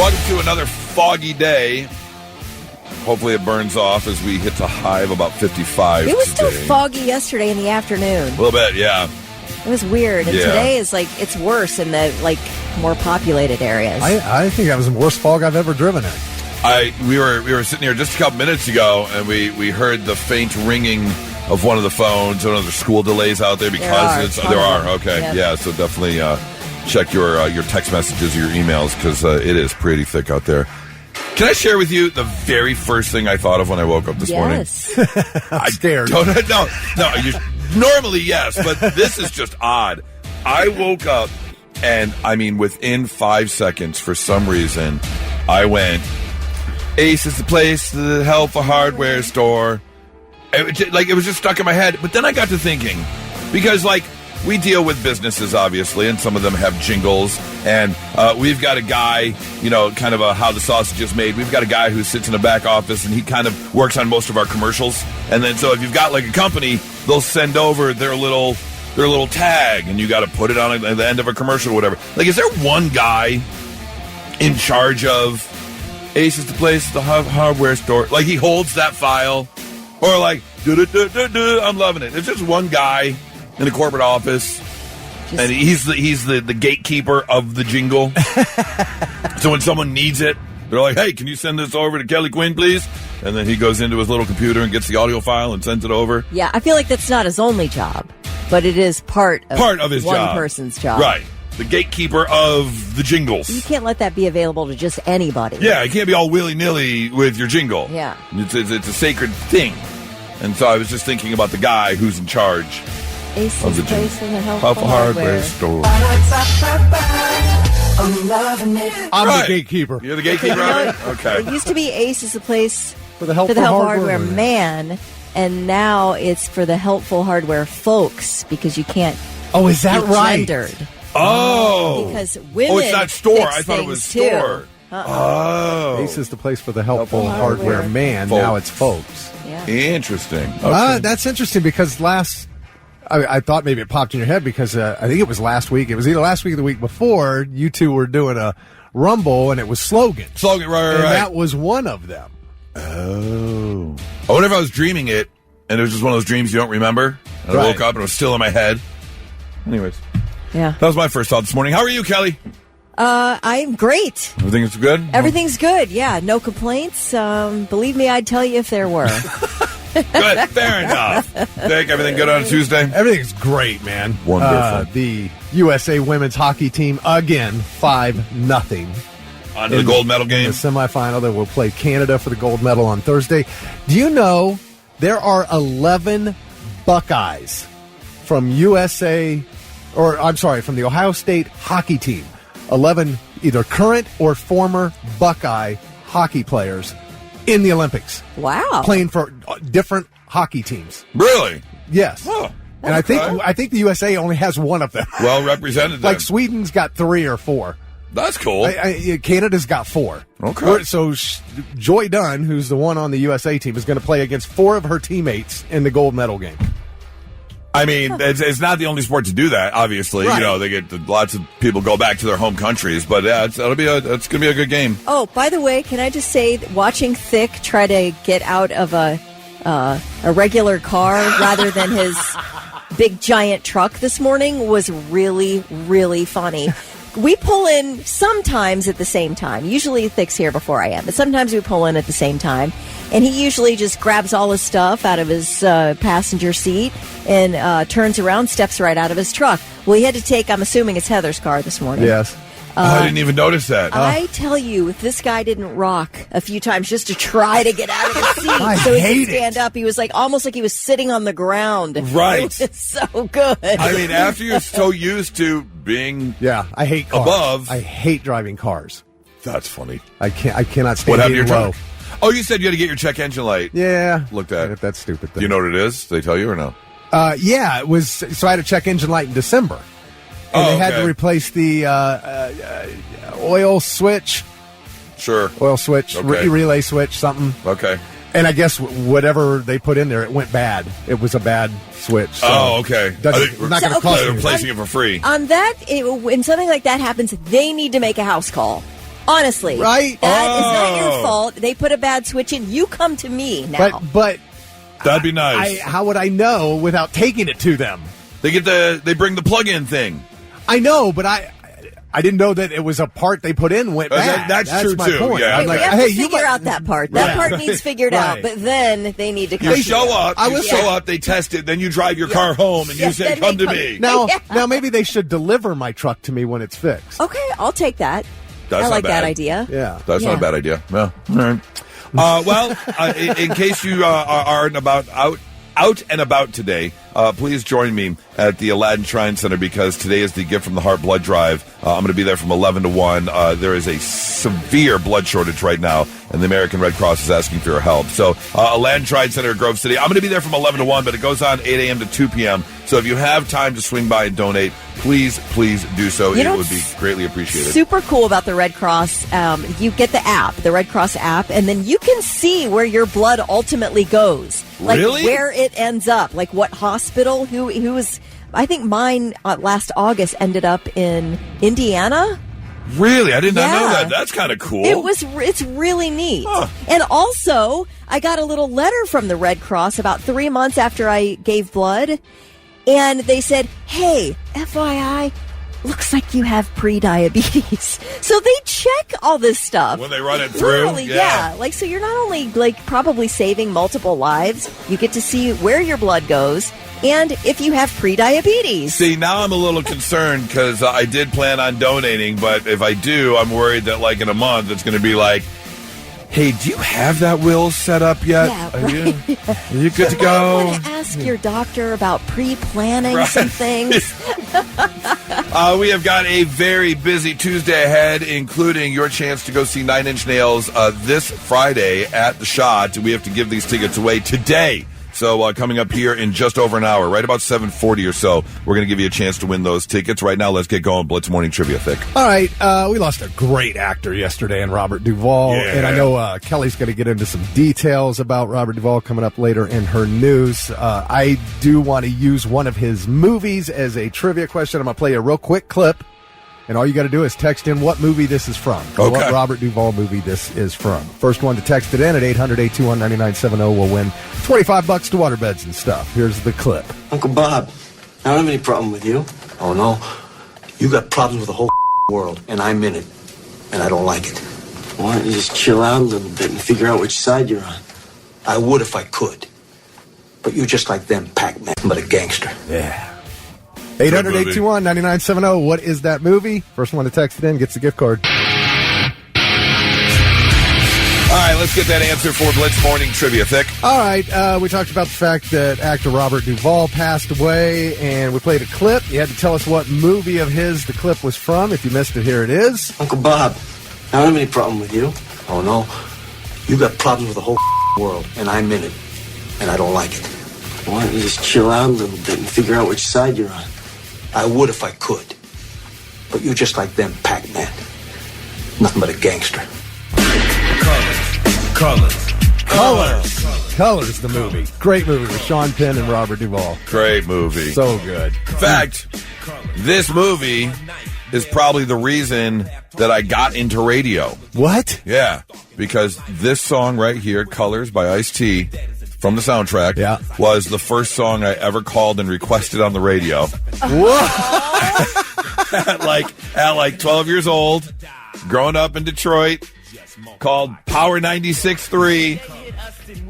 Welcome to another foggy day. Hopefully it burns off as we hit the high of about 55 It was today. still foggy yesterday in the afternoon. A little bit, yeah. It was weird. And Yeah. today is it's worse in the more populated areas. I think that was the worst fog I've ever driven in. We were sitting here just a couple minutes ago, and we heard the faint ringing of one of the phones. I don't know if there's school delays out there because there are. Okay, Yep. yeah. So definitely check your text messages or your emails because it is pretty thick out there. Can I share with you the very first thing I thought of when I woke up this morning? Yes. I'm scared. No. Normally, yes, but this is just odd. I woke up, and I mean, within 5 seconds, for some reason, I went, Ace is the place, the helpful hardware store. It was just stuck in my head. But then I got to thinking, because, we deal with businesses, obviously, and some of them have jingles. And we've got a guy, kind of how the sausage is made. We've got a guy who sits in the back office, and he kind of works on most of our commercials. And then so if you've got, a company, they'll send over their little tag, and you got to put it on at the end of a commercial or whatever. Is there one guy in charge of Ace is the place, the hardware store? He holds that file? Or I'm loving it. It's just one guy in a corporate office, and he's the gatekeeper of the jingle. So when someone needs it, they're like, "Hey, can you send this over to Kelly Quinn, please?" And then he goes into his little computer and gets the audio file and sends it over. Yeah, I feel like that's not his only job, but it is part of his one job. Person's job. Right. The gatekeeper of the jingles. You can't let that be available to just anybody. Yeah, you can't be all willy-nilly with your jingle. Yeah. It's a sacred thing. And so I was just thinking about the guy who's in charge Ace of is the the place in the helpful hardware store. I'm the gatekeeper. You're the gatekeeper of it? Okay. It used to be Ace is the place For the helpful hardware man, and now it's for the helpful hardware folks because you can't Oh, is that be right? gendered. Oh. Because women it's not store. fix I thought it was things, too. store. Oh. Ace is the place for the helpful Helpful hardware hardware. man. Folks. Now it's folks. Yeah. Interesting. Okay. That's interesting because I thought maybe it popped in your head because I think it was last week. It was either last week or the week before. You two were doing a rumble, and it was slogans. Slogan, right. And that was one of them. Oh. I wonder if I was dreaming it, and it was just one of those dreams you don't remember. And I Right. woke up, and it was still in my head. Anyways, Yeah. that was my first thought this morning. How are you, Kelly? I'm great. Everything is good? Everything's good. Yeah, no complaints. Believe me, I'd tell you if there were. Good. Fair enough. Think everything good on Tuesday? Everything's great, man. Wonderful. The USA women's hockey team again 5-0 On to the gold medal in game. the semifinal. They will play Canada for the gold medal on Thursday. Do you know there are 11 Buckeyes from USA, or I'm sorry, from the Ohio State hockey team? 11 either current or former Buckeye hockey players in the Olympics. Wow. Playing for different hockey teams. Really? Yes. Oh, And okay. I think the USA only has one of them. Well represented then. Like Sweden's got 3 or 4. That's cool. Canada's got 4. Okay. So Joy Dunn, who's the one on the USA team, is going to play against 4 of her teammates in the gold medal game. I mean, it's not the only sport to do that, obviously. Right. They get lots of people go back to their home countries, but yeah, it's going to be a good game. Oh, by the way, can I just say, that watching Thick try to get out of a regular car rather than his big giant truck this morning was really, really funny. We pull in sometimes at the same time. Usually Thick's here before I am, but sometimes we pull in at the same time. And he usually just grabs all his stuff out of his passenger seat and turns around, steps right out of his truck. Well, he had to take, I'm assuming it's Heather's car this morning. Yes. I didn't even notice that. I tell you, if this guy didn't rock a few times just to try to get out of his seat I so he hate could stand up, he was almost like he was sitting on the ground. Right. It was so good. I mean, after you're so used to being Yeah, I hate cars. Above. I hate driving cars. That's funny. I cannot stand What happened to being your low. truck? Oh, you said you had to get your check engine light. Yeah. Looked at. That's stupid. Do you know what it is? They tell you or no? Yeah, it was. So I had a check engine light in December. And they had to replace the oil switch. Sure. Oil switch, Okay. relay switch, something. Okay. And I guess whatever they put in there, it went bad. It was a bad switch. So Okay. It's not going to cost They're you. replacing it for free. On that, when something like that happens, they need to make a house call. Honestly. Right? That is not your fault. They put a bad switch in. You come to me now. But That'd be nice. how would I know without taking it to them? They bring the plug-in thing. I know, but I didn't know that it was a part they put in went bad. That's true, my too. point. Yeah. I'm we like, have hey, to figure out that part. That part needs figured out. Right. But then they need to come. You show up. I Show up. They test it. Then you drive your car home, and you say, "Come to me." Now maybe they should deliver my truck to me when it's fixed. Okay, I'll take that. That's I not like that bad. idea. Yeah. That's not a bad idea. Well, all right. In case you are out and about today, please join me at the Aladdin Shrine Center because today is the Gift from the Heart blood drive. I'm going to be there from 11 to 1. There is a severe blood shortage right now, and the American Red Cross is asking for your help. So Aladdin Shrine Center, Grove City. I'm going to be there from 11 to 1, but it goes on 8 a.m. to 2 p.m. So if you have time to swing by and donate, please do so. It would be greatly appreciated. Super cool about the Red Cross. You get the app, the Red Cross app, and then you can see where your blood ultimately goes. Like Really? where it ends up, like what hospital, who was. I think mine last August ended up in Indiana. Really? I did not know Yeah. that. That's kind of cool. It's really neat. Huh. And also, I got a little letter from the Red Cross about 3 months after I gave blood, and they said, "Hey, FYI, looks like you have pre-diabetes." So they check all this stuff When they run it through? Literally, Yeah. Like, so you're not only like probably saving multiple lives, you get to see where your blood goes and if you have pre-diabetes. See, now I'm a little concerned because I did plan on donating, but if I do, I'm worried that like in a month it's going to be like, "Hey, do you have that will set up yet? Yeah, Are you right. good to You go?" want to ask your doctor about pre-planning some things. We have got a very busy Tuesday ahead, including your chance to go see Nine Inch Nails this Friday at the Shot. We have to give these tickets away today. So coming up here in just over an hour, right about 7:40 or so, we're going to give you a chance to win those tickets. Right now, let's get going. Blitz Morning Trivia, Thick. All right, we lost a great actor yesterday in Robert Duvall, Yeah. and I know Kelly's going to get into some details about Robert Duvall coming up later in her news. I do want to use one of his movies as a trivia question. I'm going to play a real quick clip, and all you got to do is text in what movie this is from, Okay. what Robert Duvall movie this is from. First one to text it in at 800-821-9970 will win $25 to waterbeds and stuff. Here's the clip. Uncle Bob, I don't have any problem with you. Oh, no? You got problems with the whole world, and I'm in it. And I don't like it. Why don't you just chill out a little bit and figure out which side you're on? I would if I could. But you're just like them, Pac-Man, but a gangster. Yeah. 800-821-9970. What is that movie? First one to text it in gets the gift card. All right, let's get that answer for Blitz Morning Trivia, Thick. All right, we talked about the fact that actor Robert Duvall passed away, and we played a clip. You had to tell us what movie of his the clip was from. If you missed it, here it is. Uncle Bob, I don't have any problem with you. Oh, no? You got problems with the whole world, and I'm in it. And I don't like it. Why don't you just chill out a little bit and figure out which side you're on? I would if I could. But you're just like them, Pac-Man. Nothing but a gangster. Colors, the movie. Great movie with Sean Penn and Robert Duvall. Great movie. So good. In fact, this movie is probably the reason that I got into radio. What? Yeah, because this song right here, Colors by Ice-T, from the soundtrack, was the first song I ever called and requested on the radio. at like 12 years old, growing up in Detroit, called Power 96.3,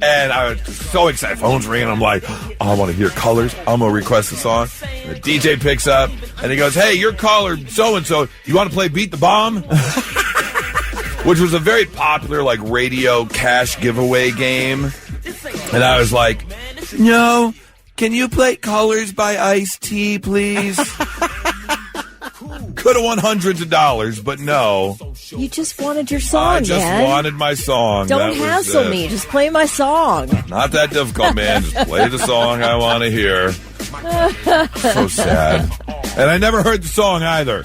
and I was so excited. Phone's ringing. I'm like, oh, I want to hear Colors. I'm going to request a song. And the DJ picks up, and he goes, "Hey, your caller, so-and-so, you want to play Beat the Bomb?" Which was a very popular, like, radio cash giveaway game. And I was like, "No, can you play Colors by Ice-T, please?" Could have won hundreds of dollars, but no. You just wanted your song, I just wanted my song. Don't That was hassle it. me. Just play my song. Not that difficult, man. Just play the song I want to hear. So sad. And I never heard the song either.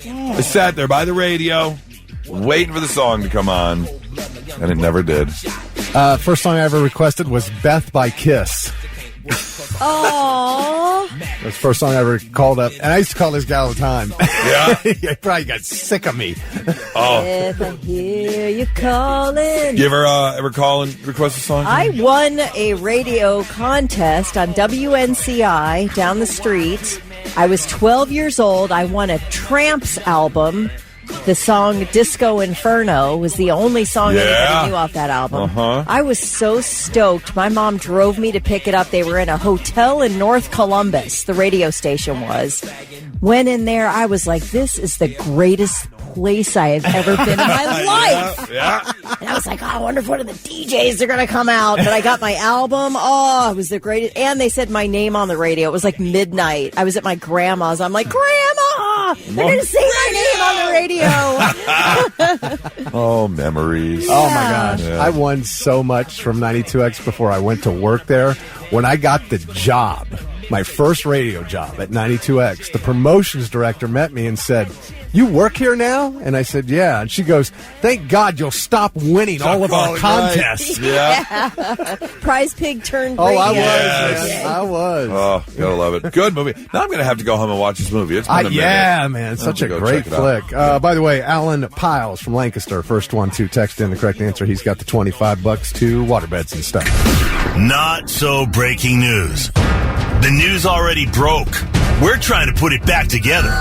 I sat there by the radio, waiting for the song to come on, and it never did. First song I ever requested was Beth by Kiss. Oh, That's the first song I ever called up. And I used to call this guy all the time. Yeah? He probably got sick of me. Oh. if I hear you calling. You ever call and request a song? I won a radio contest on WNCI down the street. I was 12 years old. I won a Tramps album. The song Disco Inferno was the only song anybody knew off that album. I was so stoked. My mom drove me to pick it up. They were in a hotel in North Columbus, the radio station was. Went in there. I was like, this is the greatest place I have ever been in my life. Yeah. And I was like, oh, I wonder if one of the DJs are going to come out. But I got my album. Oh, it was the greatest. And they said my name on the radio. It was like midnight. I was at my grandma's. I'm like, Grandma, they're going to say my name on the radio. Oh, memories. Oh, my gosh. Yeah. I won so much from 92X before I went to work there. When I got the job, my first radio job at 92X, the promotions director met me and said, you work here now? And I said, yeah. And she goes, thank God you'll stop winning all of our contests. Yeah. Prize Pig turned Oh, radio. I was. Yes. Man. I was. Oh, gotta love it. Good movie. Now I'm gonna have to go home and watch this movie. It's been a minute. Yeah, man. Such a I'll have to go great check it out. flick. By the way, Alan Piles from Lancaster, first one to text in the correct answer. He's got the $25 to waterbeds and stuff. Not so breaking news. The news already broke. We're trying to put it back together.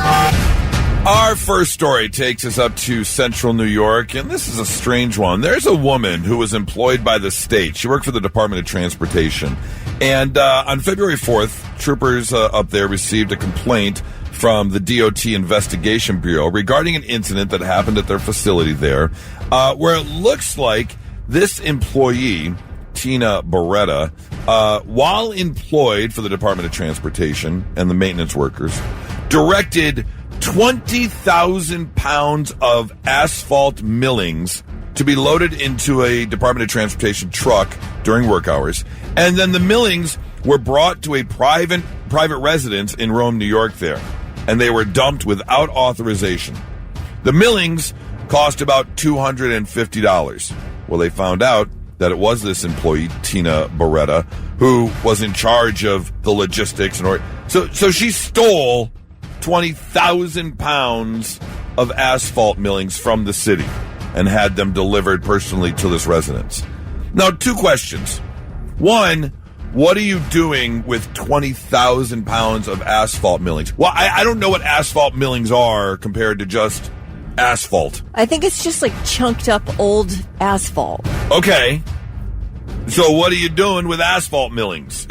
Our first story takes us up to central New York, and this is a strange one. There's a woman who was employed by the state. She worked for the Department of Transportation. And on February 4th, troopers up there received a complaint from the DOT Investigation Bureau regarding an incident that happened at their facility there, where it looks like this employee, Tina Beretta, while employed for the Department of Transportation and the maintenance workers, directed 20,000 pounds of asphalt millings to be loaded into a Department of Transportation truck during work hours. And then the millings were brought to a private residence in Rome, New York there. And they were dumped without authorization. The millings cost about $250. Well, they found out that it was this employee, Tina Beretta, who was in charge of the logistics. So she stole 20,000 pounds of asphalt millings from the city and had them delivered personally to this residence. Now, two questions. One, what are you doing with 20,000 pounds of asphalt millings? Well, I don't know what asphalt millings are compared to just asphalt. I think it's just like chunked up old asphalt. Okay. So what are you doing with asphalt millings? What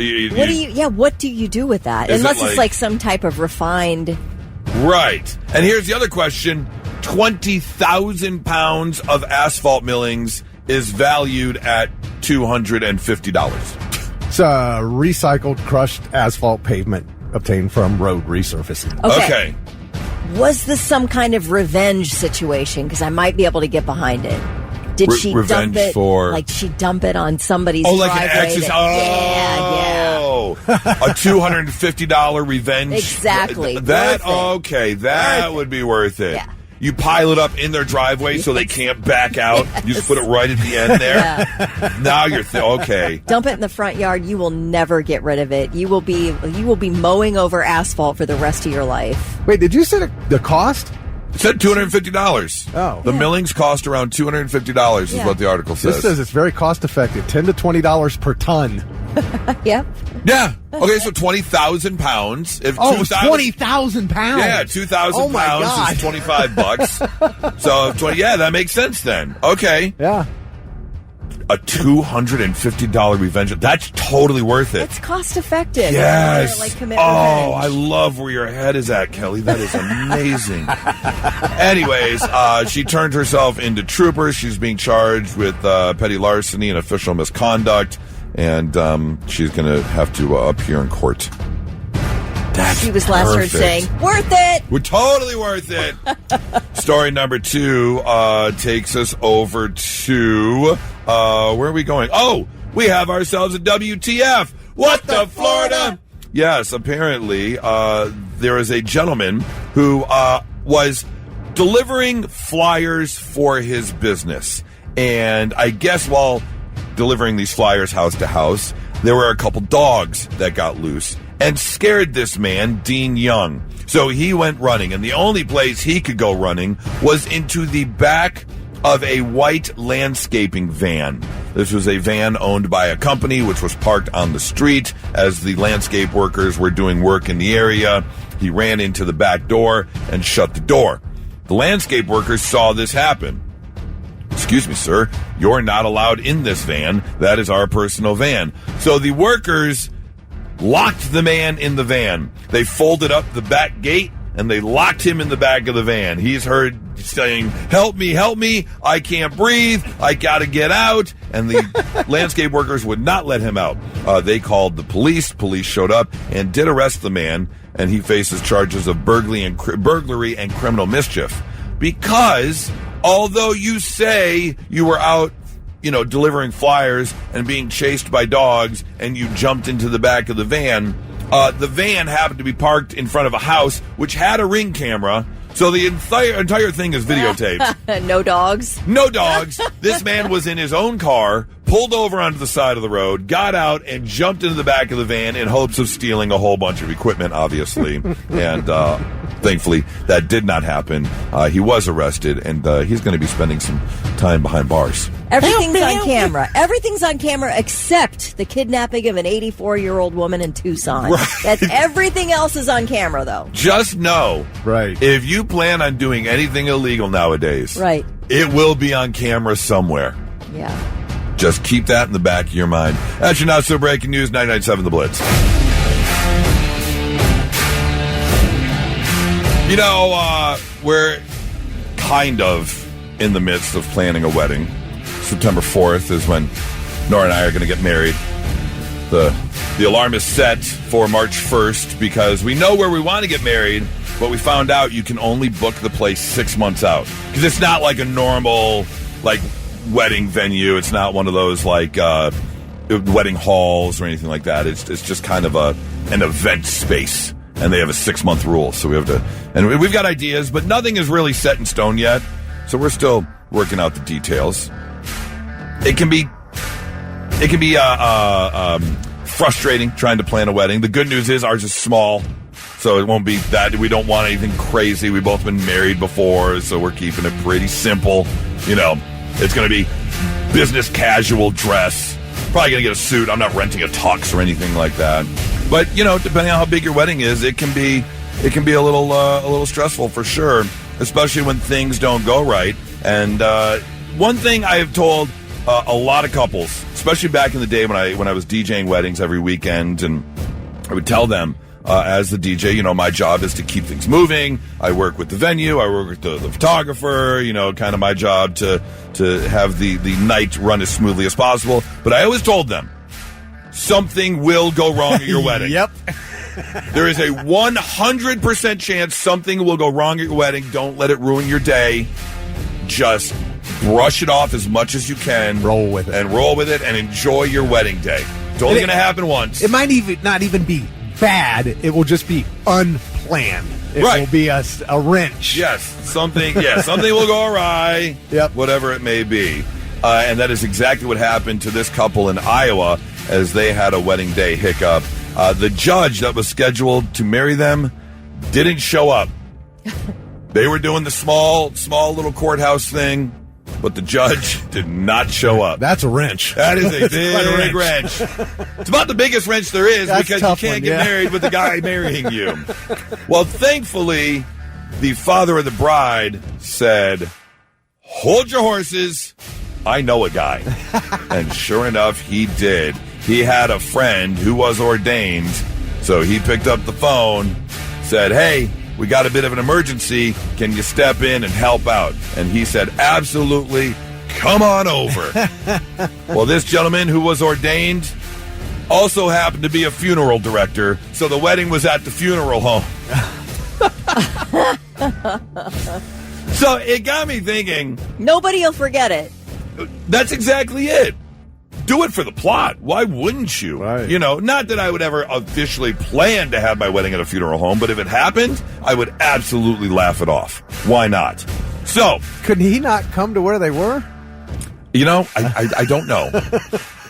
do you do with that? Is it Unless it's like some type of refined. Right. And here's the other question. 20,000 pounds of asphalt millings is valued at $250. It's recycled, crushed asphalt pavement obtained from road resurfacing. Okay. Was this some kind of revenge situation? Because I might be able to get behind it. Did she revenge dump it? for- Like she dump it on somebody's Oh, like an driveway? exercise. Yeah. A $250 revenge. Exactly. That Worth it. okay. That would be worth it. Yeah. You pile it up in their driveway so they can't back out. You just put it right at the end there. Yeah. Now you're okay. Dump it in the front yard. You will never get rid of it. You will be mowing over asphalt for the rest of your life. Wait, did you say the cost? It said $250. Oh. The millings cost around $250 is Yeah. what the article says. This says it's very cost effective, $10 to $20 per ton. Yep. Yeah. Okay, so 20,000 pounds. If Oh, it's 2,000 20,000 pounds. Yeah, 2,000 Oh my pounds God. is $25. So, that makes sense then. Okay. Yeah. A $250 revenge. That's totally worth it. It's cost effective. Yes. Like commit Oh, I revenge. love where your head is at, Kelly. That is amazing. Anyways, she turned herself into troopers. She's being charged with petty larceny and official misconduct, and she's going to have to appear in court. That's She was last heard perfect. saying, "Worth it." We're totally worth it. Story number 2 takes us over to where are we going? Oh, we have ourselves a WTF. What the Florida? Yes, apparently there is a gentleman who was delivering flyers for his business. And I guess while delivering these flyers house to house, there were a couple dogs that got loose and scared this man, Dean Young. So he went running, and the only place he could go running was into the back of a white landscaping van. This was a van owned by a company which was parked on the street as the landscape workers were doing work in the area. He ran into the back door and shut the door. The landscape workers saw this happen. "Excuse me, sir, you're not allowed in this van. That is our personal van." So the workers locked the man in the van. They folded up the back gate and they locked him in the back of the van. He's heard saying, help me, I can't breathe, I gotta get out. And the landscape workers would not let him out. They called the police. Police showed up and did arrest the man, and he faces charges of burglary and criminal mischief. Because although you say you were out, delivering flyers and being chased by dogs, and you jumped into the back of the van happened to be parked in front of a house which had a Ring camera, so the entire thing is videotaped. No dogs. No dogs. This man was in his own car, pulled over onto the side of the road, got out, and jumped into the back of the van in hopes of stealing a whole bunch of equipment, obviously. And thankfully, that did not happen. He was arrested, and he's going to be spending some time behind bars. Everything's on camera. Everything's on camera except the kidnapping of an 84-year-old woman in Tucson. Right. That's everything else is on camera, though. Just know, right, if you plan on doing anything illegal nowadays, right, it will be on camera somewhere. Yeah. Just keep that in the back of your mind. That's your Not So Breaking News, 99.7 The Blitz. We're kind of in the midst of planning a wedding. September 4th is when Nora and I are going to get married. The alarm is set for March 1st because we know where we want to get married, but we found out you can only book the place 6 months out. Because it's not like a normal, wedding venue. It's not one of those, wedding halls or anything like that. It's just kind of an event space. And they have a 6-month rule, so we have to... And we've got ideas, but nothing is really set in stone yet. So we're still working out the details. It can be frustrating trying to plan a wedding. The good news is ours is small, so it won't be that. We don't want anything crazy. We've both been married before, so we're keeping it pretty simple. It's going to be business casual dress. Probably going to get a suit. I'm not renting a tux or anything like that. But, depending on how big your wedding is, it can be a little stressful for sure, especially when things don't go right. And one thing I have told a lot of couples, especially back in the day when I was DJing weddings every weekend, and I would tell them, as the DJ, my job is to keep things moving. I work with the venue. I work with the photographer, kind of my job to have the night run as smoothly as possible. But I always told them, something will go wrong at your wedding. Yep. There is a 100% chance something will go wrong at your wedding. Don't let it ruin your day. Just brush it off as much as you can. Roll with it. And enjoy your wedding day. It's only going to happen once. It might not even be bad. It will just be unplanned. It will be a wrench. Yes, something will go awry. Yep. Whatever it may be. And that is exactly what happened to this couple in Iowa as they had a wedding day hiccup. The judge that was scheduled to marry them didn't show up. They were doing the small little courthouse thing, but the judge did not show up. That's a wrench. That is a big wrench. It's about the biggest wrench there is. That's because you can't get married with the guy marrying you. Well, thankfully, the father of the bride said, hold your horses. I know a guy. And sure enough, he did. He had a friend who was ordained, so he picked up the phone, said, hey, we got a bit of an emergency. Can you step in and help out? And he said, absolutely, come on over. Well, this gentleman who was ordained also happened to be a funeral director, so the wedding was at the funeral home. So it got me thinking. Nobody will forget it. That's exactly it. Do it for the plot. Why wouldn't you? Right. Not that I would ever officially plan to have my wedding at a funeral home, but if it happened, I would absolutely laugh it off. Why not? So, could he not come to where they were? I don't know.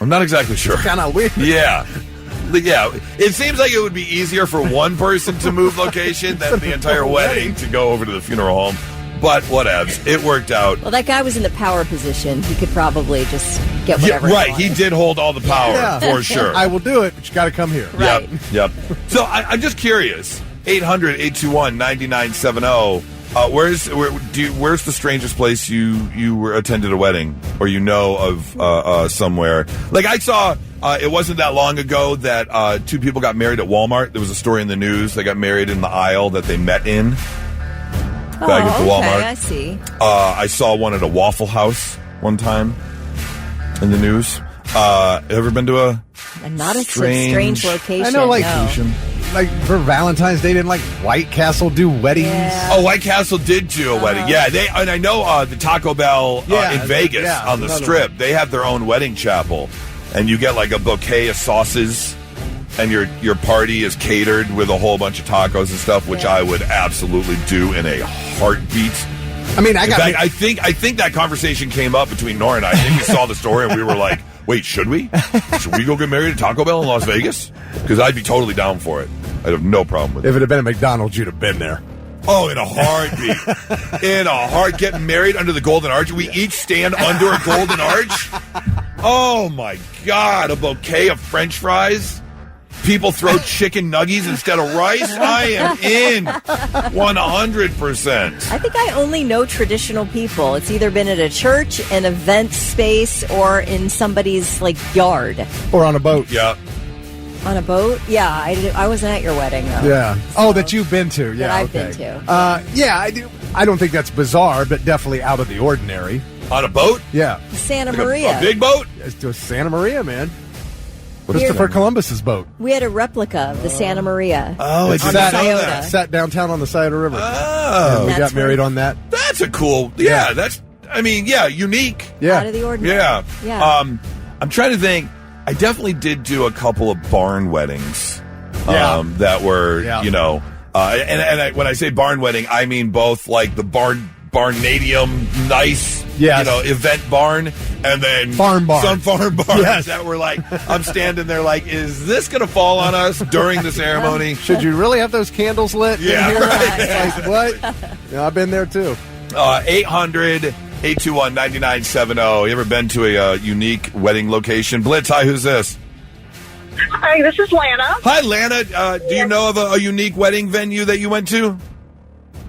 I'm not exactly sure. Kind of weird. Yeah. Yeah. It seems like it would be easier for one person to move location than the entire wedding to go over to the funeral home. But whatevs. It worked out. Well, that guy was in the power position. He could probably just get whatever right. he wanted. He did hold all the power, for sure. I will do it, but you got to come here. Right. Yep. So I'm just curious. 800-821-9970. Where's the strangest place you were attended a wedding or of somewhere? Like I saw, it wasn't that long ago that two people got married at Walmart. There was a story in the news. They got married in the aisle that they met in. Back at the Walmart. I see. I saw one at a Waffle House one time in the news. Ever been to a strange location? I know, no. like for Valentine's Day, didn't like White Castle do weddings? Yeah. Oh, White Castle did do a wedding. Yeah, and I know the Taco Bell in Vegas on the Strip. They have their own wedding chapel, and you get like a bouquet of sauces. And your party is catered with a whole bunch of tacos and stuff, which I would absolutely do in a heartbeat. I mean, I think that conversation came up between Nora and I. I think we saw the story and we were like, "Wait, should we? Should we go get married at Taco Bell in Las Vegas?" Because I'd be totally down for it. I'd have no problem with it. If it had been a McDonald's, you'd have been there. Oh, in a heartbeat. Getting married under the Golden Arch. We each stand under a Golden Arch. Oh my God! A bouquet of French fries. People throw chicken nuggies instead of rice. I am in 100%. I think I only know traditional people. It's either been at a church, an event space, or in somebody's yard. Or on a boat. Yeah. On a boat? Yeah, I wasn't at your wedding, though. Yeah. Oh, that you've been to. Yeah, that I've been to. Yeah, I do. I don't think that's bizarre, but definitely out of the ordinary. On a boat? Yeah. Santa Maria. A big boat? It's to Santa Maria, man. Christopher Columbus's boat. We had a replica of the Santa Maria. Oh, it's sat downtown on the side of the river. Oh. And we got married on that. That's a cool, unique. Yeah. Out of the ordinary. Yeah. Yeah. I'm trying to think. I definitely did do a couple of barn weddings. That were, and when I say barn wedding, I mean both like the barnadium, nice, event barn, and then farm barn. Some farm barns that were like, I'm standing there like, is this going to fall on us during the ceremony? Should you really have those candles lit? Yeah, in here? right. Like, what? Yeah, I've been there too. 800-821-9970. You ever been to a unique wedding location? Blitz, hi, who's this? Hi, this is Lana. Hi, Lana. Do you know of a unique wedding venue that you went to?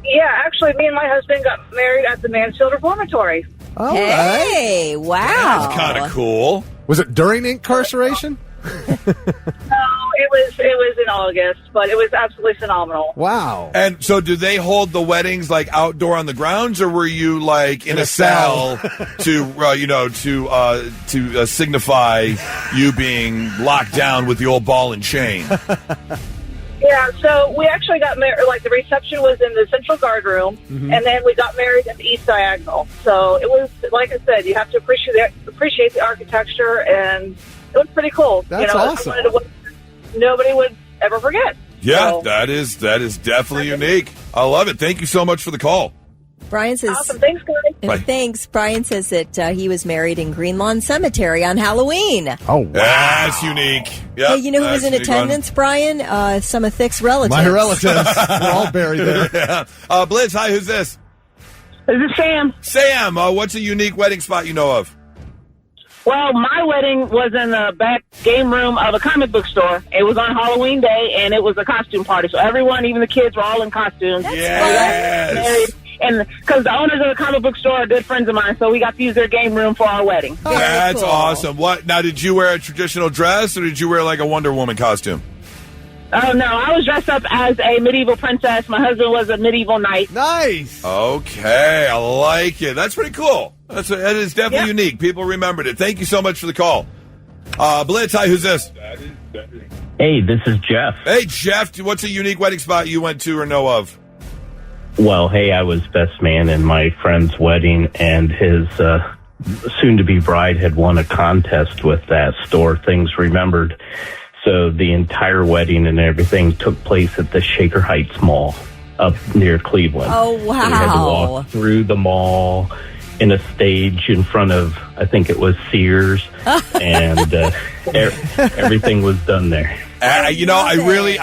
Yeah, actually, me and my husband got married at the Mansfield Reformatory. Oh, hey, wow. That's kind of cool. Was it during incarceration? No, it was in August, but it was absolutely phenomenal. Wow. And so do they hold the weddings like outdoor on the grounds, or were you like in a cell to signify you being locked down with the old ball and chain? Yeah, so we actually got married, the reception was in the central guard room, and then we got married at the East Diagonal. So it was, like I said, you have to appreciate the architecture, and it was pretty cool. That's awesome. Nobody would ever forget. Yeah, so. that is definitely unique. I love it. Thank you so much for the call. Brian says, awesome. Thanks, guys. Bye. Thanks. Brian says that he was married in Green Lawn Cemetery on Halloween. Oh, wow. That's unique. Yep, Hey, you know who was in attendance, Brian? Some of Thick's relatives. My relatives. We're all buried there. Yeah. Blitz, hi, who's this? This is Sam. Sam, what's a unique wedding spot you know of? Well, my wedding was in the back game room of a comic book store. It was on Halloween Day, and it was a costume party. So everyone, even the kids, were all in costumes. Yes. And because the owners of the comic book store are good friends of mine, so we got to use their game room for our wedding. That's cool. awesome. What now? Did you wear a traditional dress, or did you wear like a Wonder Woman costume? Oh, no. I was dressed up as a medieval princess. My husband was a medieval knight. Nice. Okay, I like it. That's pretty cool. That is definitely unique. People remembered it. Thank you so much for the call. Blitz, hi, who's this? Hey, this is Jeff. Hey, Jeff, what's a unique wedding spot you went to or know of? Well, hey, I was best man in my friend's wedding, and his soon-to-be bride had won a contest with that store, Things Remembered. So the entire wedding and everything took place at the Shaker Heights Mall up near Cleveland. Oh, wow. So we had to walk through the mall in a stage in front of, I think it was Sears, and everything was done there. I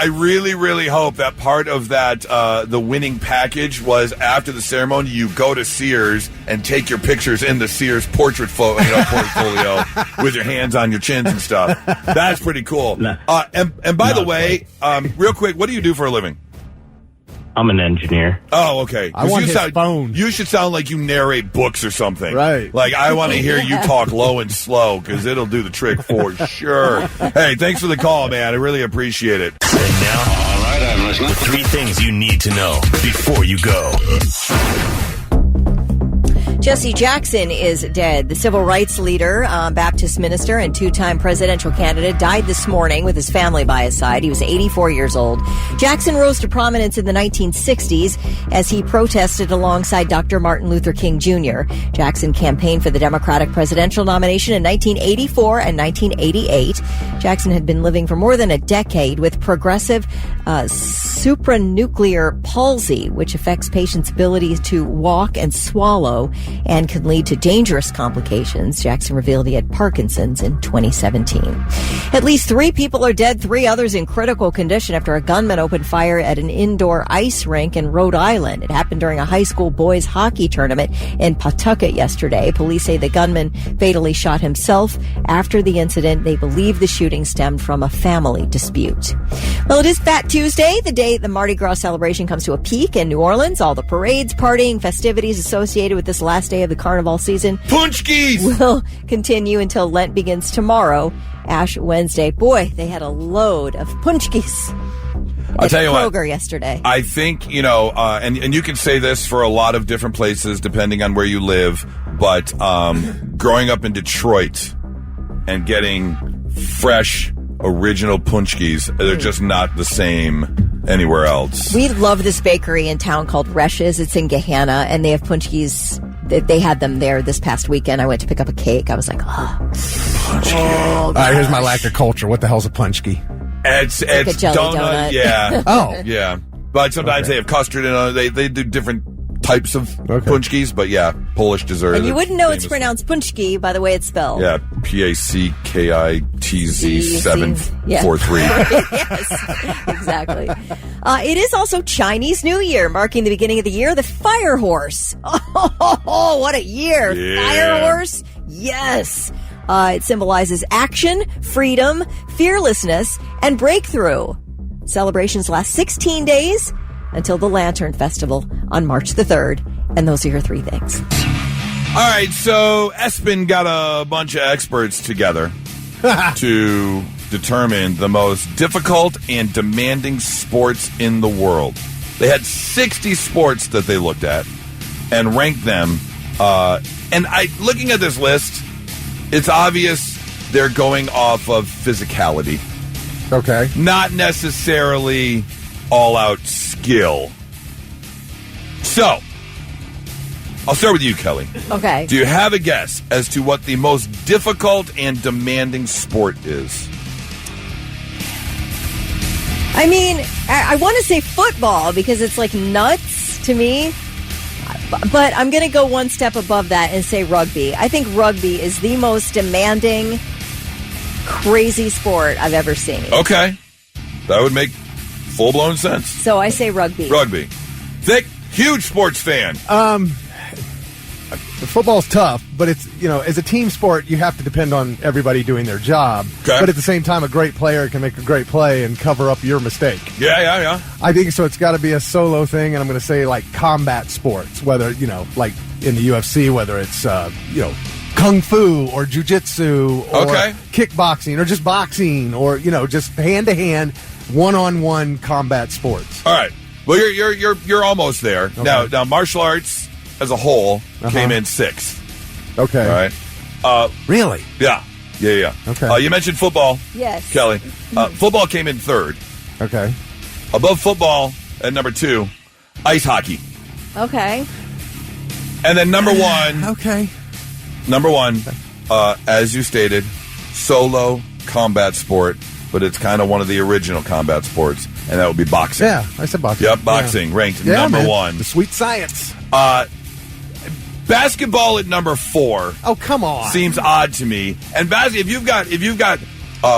really hope that part of that the winning package was after the ceremony you go to Sears and take your pictures in the Sears portfolio with your hands on your chins and stuff. That's pretty cool. And by the way, real quick, what do you do for a living? I'm an engineer. Oh, okay. I want his phone. You should sound like you narrate books or something. Right. Like, I want to hear you talk low and slow, because it'll do the trick for sure. Hey, thanks for the call, man. I really appreciate it. And now, all right, I'm listening. The 3 things you need to know before you go. Jesse Jackson is dead. The civil rights leader, Baptist minister, and 2-time presidential candidate died this morning with his family by his side. He was 84 years old. Jackson rose to prominence in the 1960s as he protested alongside Dr. Martin Luther King Jr. Jackson campaigned for the Democratic presidential nomination in 1984 and 1988. Jackson had been living for more than a decade with progressive supranuclear palsy, which affects patients' ability to walk and swallow and can lead to dangerous complications. Jackson revealed he had Parkinson's in 2017. At least 3 people are dead, 3 others in critical condition after a gunman opened fire at an indoor ice rink in Rhode Island. It happened during a high school boys hockey tournament in Pawtucket yesterday. Police say the gunman fatally shot himself. After the incident, they believe the shooting stemmed from a family dispute. Well, it is Fat Tuesday, the day the Mardi Gras celebration comes to a peak in New Orleans. All the parades, partying, festivities associated with this last day of the carnival season Punchkis will continue until Lent begins tomorrow, Ash Wednesday. Boy, they had a load of punchkis. I'll tell you Kroger what, yesterday. I think, and you can say this for a lot of different places depending on where you live, but growing up in Detroit and getting fresh, original punchkis, they're just not the same anywhere else. We love this bakery in town called Resch's. It's in Gahanna, and they have punchkis. They had them there this past weekend. I went to pick up a cake. I was like, punchki. All right, here's my lack of culture. What the hell's a punchki? It's like a jelly donut. Yeah. Oh. Yeah. But sometimes they have custard in it. They do different types of punchkis, but yeah, Polish dessert. And you wouldn't know it's pronounced punchki by the way it's spelled. Yeah, PACKITZ 743. Yes, exactly. It is also Chinese New Year, marking the beginning of the year. The Fire Horse. Oh, what a year. Yeah. Fire Horse. Yes. It symbolizes action, freedom, fearlessness, and breakthrough. Celebrations last 16 days until the Lantern Festival on March the 3rd. And those are your 3 things. All right, so Espen got a bunch of experts together to determine the most difficult and demanding sports in the world. They had 60 sports that they looked at and ranked them. And looking at this list, it's obvious they're going off of physicality. Okay. Not necessarily all-out skill. So, I'll start with you, Kelly. Okay. Do you have a guess as to what the most difficult and demanding sport is? I mean, I want to say football because it's like nuts to me. But I'm going to go one step above that and say rugby. I think rugby is the most demanding, crazy sport I've ever seen. Okay. That would make full-blown sense. So I say rugby. Rugby. Vic, huge sports fan. Football's tough, but it's, as a team sport, you have to depend on everybody doing their job. Okay. But at the same time, a great player can make a great play and cover up your mistake. Yeah. I think so. It's got to be a solo thing, and I'm going to say like combat sports, whether, like in the UFC, whether it's, kung fu or jiu-jitsu or kickboxing or just boxing or, just hand-to-hand, one-on-one combat sports. All right. Well, you're almost there. Okay. Now martial arts as a whole came in 6th. Okay. All right. Really? Yeah. Okay. You mentioned football. Yes. Kelly. Football came in 3rd. Okay. Above football at number 2, ice hockey. Okay. And then number 1. Okay. Number 1, as you stated, solo combat sport, but it's kind of one of the original combat sports, and that would be boxing. Yeah, I said boxing. Yep, boxing ranked number 1. The sweet science. Basketball at number 4. Oh, come on. Seems odd to me. And if you've got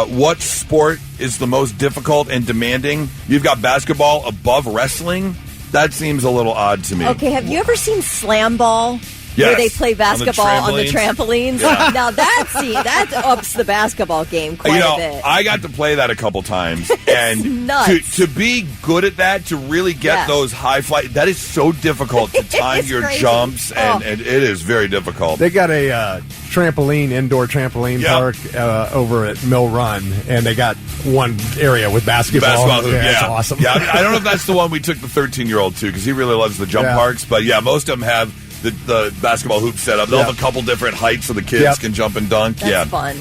what sport is the most difficult and demanding, you've got basketball above wrestling. That seems a little odd to me. Okay, have you ever seen slam ball? Yes. Where they play basketball on the trampolines. Yeah. Now that ups the basketball game quite a bit. I got to play that a couple times, and nuts. to be good at that, to really get those high flight, that is so difficult to time your crazy. Jumps, and it is very difficult. They got a indoor trampoline park over at Mill Run, and they got one area with basketball. It's awesome. Yeah, I don't know if that's the one we took the 13-year-old to, because he really loves the jump parks, but most of them have the basketball hoop set up. They'll have a couple different heights so the kids can jump and dunk. That's fun.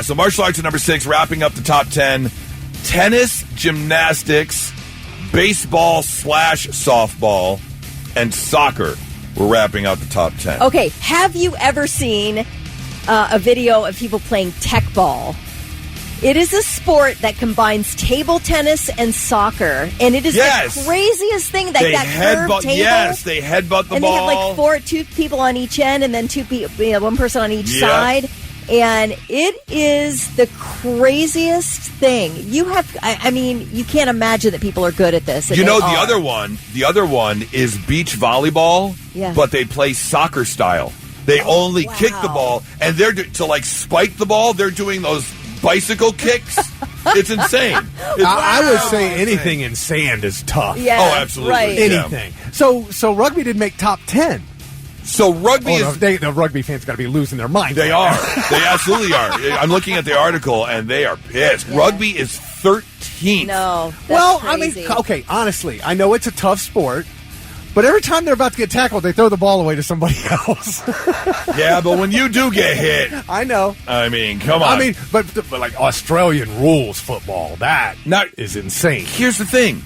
So martial arts at number 6, wrapping up the top 10. Tennis, gymnastics, baseball/softball, and soccer. We're wrapping out the top 10. Okay, have you ever seen a video of people playing tech ball? It is a sport that combines table tennis and soccer, and it is the craziest thing. That curved table. Yes, they headbutt the ball. And they have like two people on each end, and then one person on each side. And it is the craziest thing. You can't imagine that people are good at this. The other one is beach volleyball, but they play soccer style. They only kick the ball, and they're to spike the ball. They're doing those bicycle kicks. It's insane. I would say anything in sand is tough. Yeah, oh, absolutely. Right. Anything. So rugby didn't make top 10. So rugby the rugby fans got to be losing their minds. They are. They absolutely are. I'm looking at the article, and they are pissed. Yeah. Rugby is 13th. No, that's crazy. Okay, honestly, I know it's a tough sport, but every time they're about to get tackled, they throw the ball away to somebody else. Yeah, but when you do get hit, I know. I mean, come on. I mean, but like Australian rules football, that is insane. Here's the thing.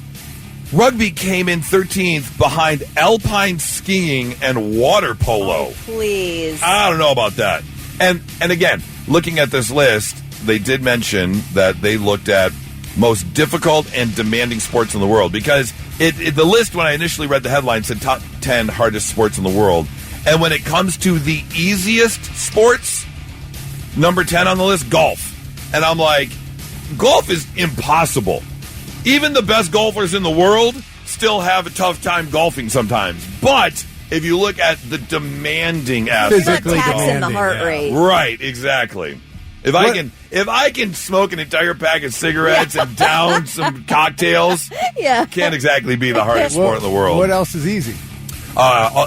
Rugby came in 13th behind alpine skiing and water polo. Oh, please. I don't know about that. And again, looking at this list, they did mention that they looked at most difficult and demanding sports in the world, because the list, when I initially read the headline, said top 10 hardest sports in the world. And when it comes to the easiest sports, number 10 on the list, golf. And I'm like, golf is impossible. Even the best golfers in the world still have a tough time golfing sometimes. But if you look at the demanding aspect, physically taxing the heart rate. Right, exactly. If I can smoke an entire pack of cigarettes and down some cocktails, can't exactly be the hardest sport in the world. What else is easy?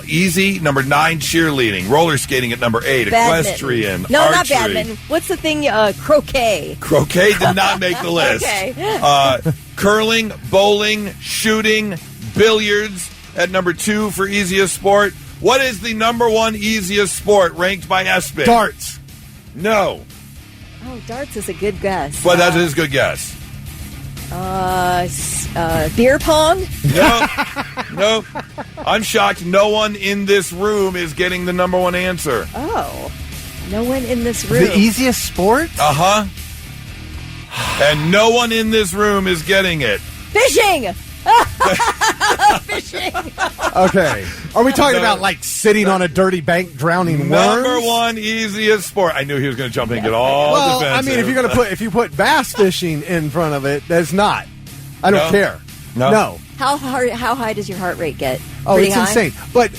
Easy, number 9, cheerleading. Roller skating at number 8, equestrian. No, archery. not badminton. What's the thing? Croquet. Croquet did not make the list. Okay. Curling, bowling, shooting, billiards at number 2 for easiest sport. What is the number 1 easiest sport ranked by ESPN? Darts. No. Oh, darts is a good guess. But that is a good guess. Beer pong? No. I'm shocked no one in this room is getting the number 1 answer. Oh. No one in this room. The easiest sport? Uh-huh. And no one in this room is getting it. Fishing! Fishing! Okay. Are we talking about like sitting on a dirty bank drowning worms? Number 1 easiest sport. I knew he was going to jump in and get all defensive. I mean, if you put bass fishing in front of it, that's not. I don't care. No. How high does your heart rate get? Oh, Pretty it's high? insane. But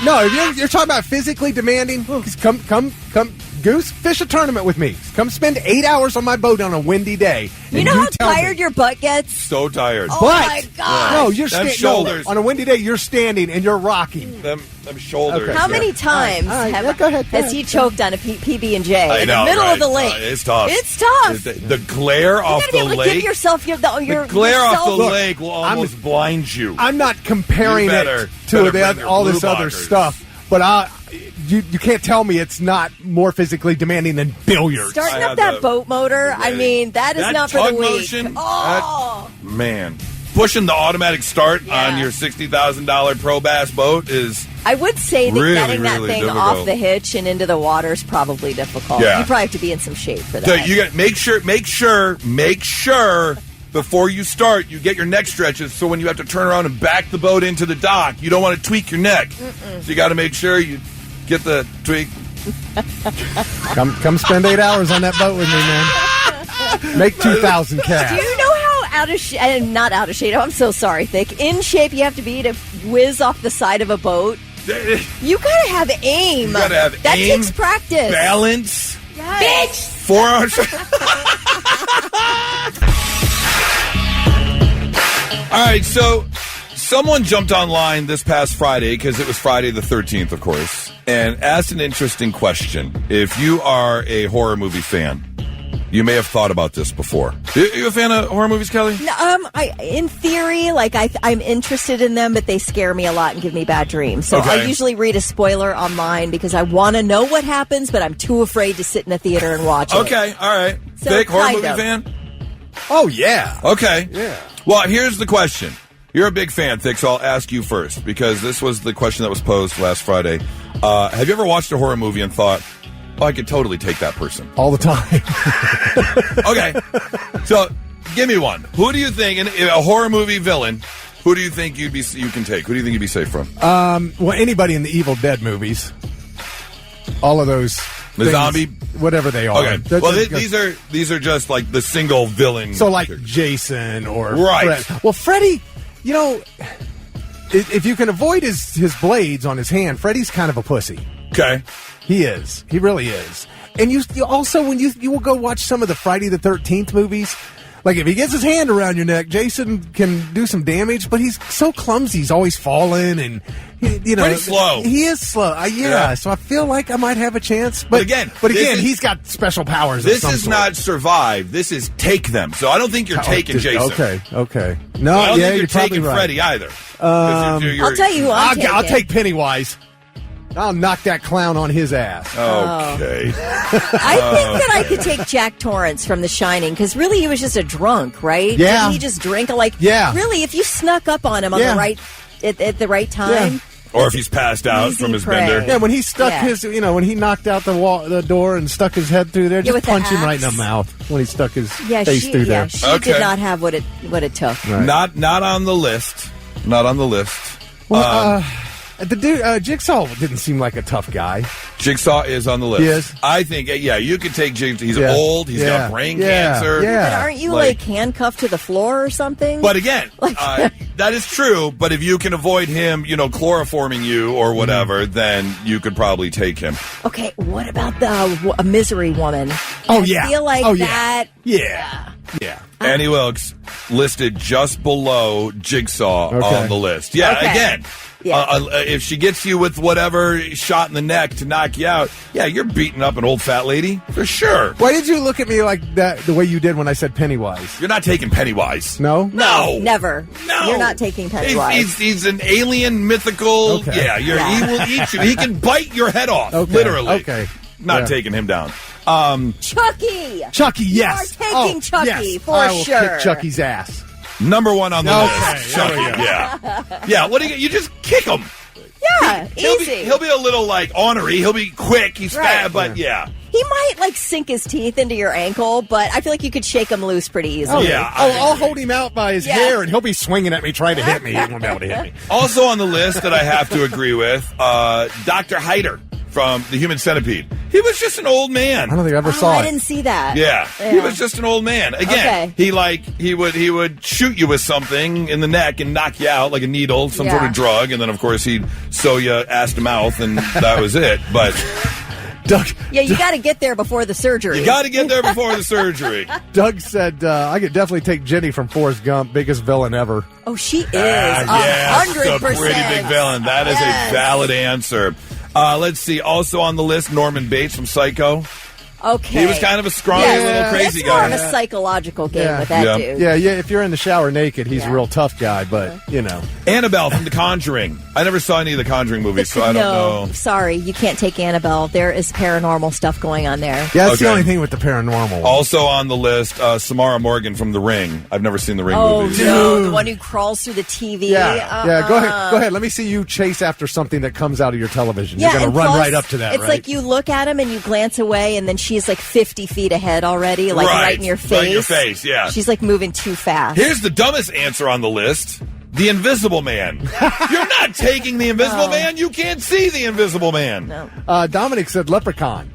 no, if you're talking about physically demanding, come Goose, fish a tournament with me. Come spend 8 hours on my boat on a windy day. You know how tired your butt gets? So tired. Oh, my God. No, you're standing. Shoulders. On a windy day, you're standing and you're rocking. Them shoulders. Okay. How many times has he choked on a PB&J in the middle of the lake? It's tough. It's tough. The glare off the lake. Give yourself the glare off the lake will almost blind you. I'm not comparing it to all this other stuff, but you can't tell me it's not more physically demanding than billiards. Starting up that boat motor, I mean, that is not for the weak. Motion, man. Pushing the automatic start on your $60,000 Pro Bass boat is I would say that getting that really thing difficult. off the hitch and into the water is probably difficult. Yeah. You probably have to be in some shape for that. So you got make sure before you start, you get your neck stretches, so when you have to turn around and back the boat into the dock, you don't want to tweak your neck. So you got to make sure you get the tweak. Come spend 8 hours on that boat with me, man. Make 2,000 cash. Do you know how not out of shape, I'm so sorry, Thick, in shape you have to be to whiz off the side of a boat? You gotta have aim. You gotta have that aim, takes practice. Balance. Yes. Bitch! 4 hours. All right, so someone jumped online this past Friday, because it was Friday the 13th, of course, and asked an interesting question. If you are a horror movie fan, you may have thought about this before. Are you a fan of horror movies, Kelly? In theory, I'm interested in them, but they scare me a lot and give me bad dreams. So I usually read a spoiler online because I want to know what happens, but I'm too afraid to sit in a theater and watch it. Okay, all right. So Big horror kind movie of. fan? Oh, yeah. Okay. Yeah. Well, here's the question. You're a big fan, Thick, so I'll ask you first, because this was the question that was posed last Friday. Have you ever watched a horror movie and thought, I could totally take that person? All the time. Okay. So, give me one. Who do you think, in a horror movie villain, who do you think you can take? Who do you think you'd be safe from? Well, anybody in the Evil Dead movies. All of those. The zombie? Whatever they are. Okay. Well, these are just like the single villain. So like Jason or right. Fred. Well, Freddy, if you can avoid his blades on his hand, Freddy's kind of a pussy. Okay. He is. He really is. And you also, when you will go watch some of the Friday the 13th movies, like if he gets his hand around your neck, Jason can do some damage, but he's so clumsy. He's always falling and, pretty slow. He is slow. Yeah. So I feel like I might have a chance. But again, he's got special powers. This is not survive. This is take them. So I don't think you're taking Jason. Okay. No, I don't think you're you're taking right. Freddy either. I'll tell you who I'll take Pennywise. I'll knock that clown on his ass. Okay. I think that I could take Jack Torrance from The Shining, because really he was just a drunk, right? Yeah. Didn't he just drink? Yeah. Really, if you snuck up on him on the right at the right time. Yeah. Or if he's passed out from his bender. Yeah, when he stuck when he knocked out the door and stuck his head through there, just punch him right in the mouth when he stuck his face through there. She did not have what it took. Right. Not on the list. Not on the list. Well, the dude, Jigsaw didn't seem like a tough guy. Jigsaw is on the list. He is? I think, you could take Jigsaw. He's old. He's got brain cancer. Yeah. But aren't you handcuffed to the floor or something? But again, that is true. But if you can avoid him, chloroforming you or whatever, then you could probably take him. Okay, what about a Misery Woman? Oh, I feel like that. Yeah. Annie Wilkes listed just below Jigsaw on the list. Yeah, okay. Again. Yeah. If she gets you with whatever shot in the neck to knock you out, you're beating up an old fat lady for sure. Why did you look at me like that the way you did when I said Pennywise? You're not taking Pennywise. No? No. Never. No. You're not taking Pennywise. He's an alien mythical. Okay. He will eat you. He can bite your head off, literally. Okay. Not taking him down. Chucky, yes. You are taking Chucky for I will sure. kick Chucky's ass. Number one on the list. Chucky. Yeah. What do you just kick him? Yeah, easy. He'll be a little ornery. He'll be quick. He's fat, but he might sink his teeth into your ankle, but I feel like you could shake him loose pretty easily. I'll hold him out by his hair, and he'll be swinging at me, trying to hit me. He won't be able to hit me. Also on the list that I have to agree with, Dr. Hyder from The Human Centipede. He was just an old man. I don't think I ever saw it. I didn't see that. Yeah, he was just an old man. Again, he would shoot you with something in the neck and knock you out like a needle, some sort of drug, and then of course he'd sew you ass to mouth, and that was it. But Doug, you got to get there before the surgery. You got to get there before the surgery. Doug said, I could definitely take Jenny from Forrest Gump, biggest villain ever. Oh, she is. 100%. A pretty big villain. That is a valid answer. Let's see. Also on the list, Norman Bates from Psycho. Okay. He was kind of a scrawny little crazy guy. It's guy. more of a psychological game with that dude. Yeah, if you're in the shower naked, he's a real tough guy, but, Annabelle from The Conjuring. I never saw any of the Conjuring movies, so I don't know. Sorry, you can't take Annabelle. There is paranormal stuff going on there. Yeah, that's the only thing with the paranormal one. Also on the list, Samara Morgan from The Ring. I've never seen The Ring movies. Oh, no, the one who crawls through the TV. Yeah, go ahead. Let me see you chase after something that comes out of your television. Yeah, You're going to run right up to that, It's like you look at him and you glance away, and then she she's like 50 feet ahead already, like right in your face. Right in your face, yeah. She's like moving too fast. Here's the dumbest answer on the list. The Invisible Man. You're not taking the Invisible Man. You can't see the Invisible Man. No. Dominic said Leprechaun.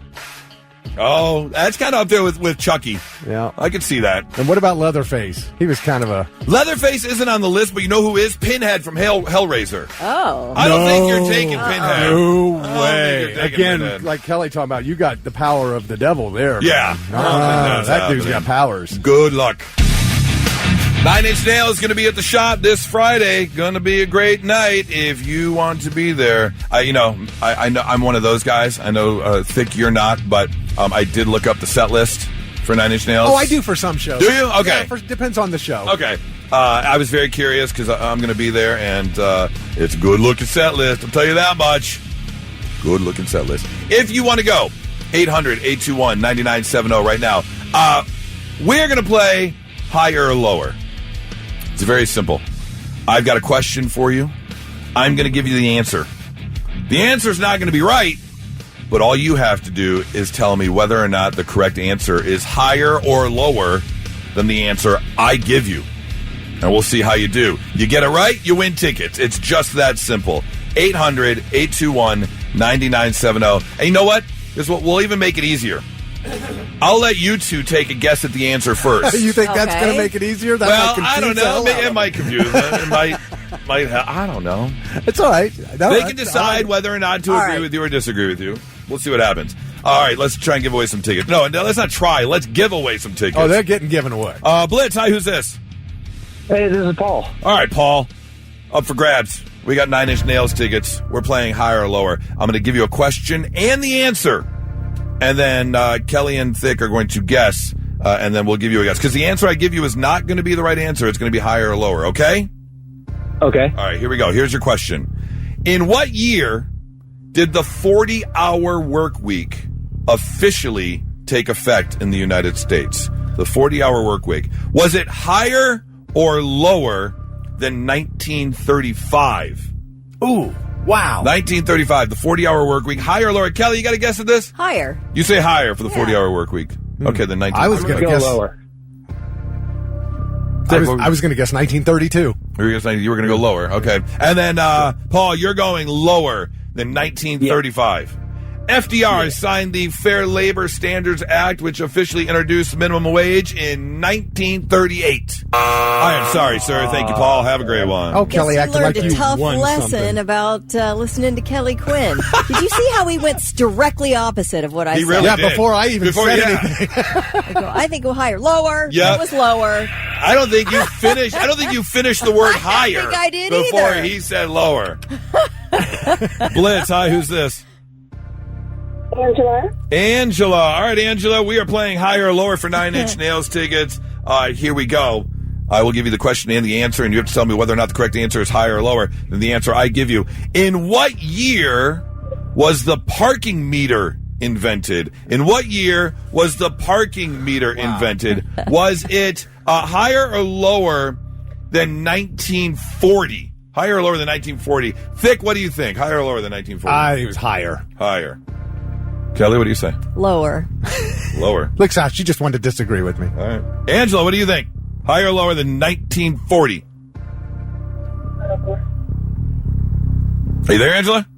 Oh, that's kind of up there with Chucky. Yeah. I could see that. And what about Leatherface? He was kind of a... Leatherface isn't on the list, but you know who is? Pinhead from Hellraiser. Oh. I don't think you're taking Pinhead. No I don't way. think you're taking Again, Pinhead. like Kelly talking about, you got the power of the devil there. Yeah. Man. That dude's got powers. Good luck. 9 Inch Nails going to be at the shop this Friday. Going to be a great night if you want to be there. I know I'm one of those guys. I know, Thick, you're not, but I did look up the set list for 9 Inch Nails. Oh, I do for some shows. Do you? Okay. Yeah, depends on the show. Okay. I was very curious because I'm going to be there, and it's a good-looking set list. I'll tell you that much. Good-looking set list. If you want to go, 800-821-9970 right now. We're going to play higher or lower. It's very simple. I've got a question for you. I'm going to give you the answer. The answer's not going to be right, but all you have to do is tell me whether or not the correct answer is higher or lower than the answer I give you. And we'll see how you do. You get it right, you win tickets. It's just that simple. 800-821-9970. And you know what? We'll even make it easier. I'll let you two take a guess at the answer first. You think that's going to make it easier? That well, might I don't know. It might confuse them. It might I don't know. It's all right. They can decide whether or not to agree with you or disagree with you. We'll see what happens. All right, let's try and give away some tickets. No, let's not try. Let's give away some tickets. Oh, they're getting given away. Blitz, hi, who's this? Hey, this is Paul. All right, Paul. Up for grabs. We got 9 Inch Nails tickets. We're playing higher or lower. I'm going to give you a question and the answer. And then Kelly and Thick are going to guess, and then we'll give you a guess. Because the answer I give you is not going to be the right answer. It's going to be higher or lower, okay? Okay. All right, here we go. Here's your question. In what year did the 40-hour work week officially take effect in the United States? The 40-hour work week. Was it higher or lower than 1935? Ooh. Wow. 1935, the 40-hour work week. Higher or lower? Kelly, you got a guess at this? Higher. You say higher for the 40-hour work week. Okay, then 1935. I was going to guess lower. I was going to guess 1932. You were going to go lower. Okay. And then, Paul, you're going lower than 1935. FDR signed the Fair Labor Standards Act, which officially introduced minimum wage in 1938. I am sorry, sir. Thank you, Paul. Have a great one. Oh, Kelly acting like you learned a tough won lesson something. about listening to Kelly Quinn. Did you see how he went directly opposite of what I said? Really Yeah, did. before I even said anything. I think go higher. Lower. Yep. It was lower. I don't think you finished. I don't think you finished the word higher. think I did before either. he said lower. Blitz, hi. Who's this? Angela. All right, Angela. We are playing higher or lower for 9 Inch Nails tickets. Here we go. I will give you the question and the answer, and you have to tell me whether or not the correct answer is higher or lower than the answer I give you. In what year was the parking meter invented? In what year was the parking meter invented? Was it higher or lower than 1940? Higher or lower than 1940? Thick, what do you think? Higher or lower than 1940? It was higher. Higher. Kelly, what do you say? Lower. Lower. Look, Sal, she just wanted to disagree with me. All right. Angela, what do you think? Higher or lower than 1940? Are you there, Angela?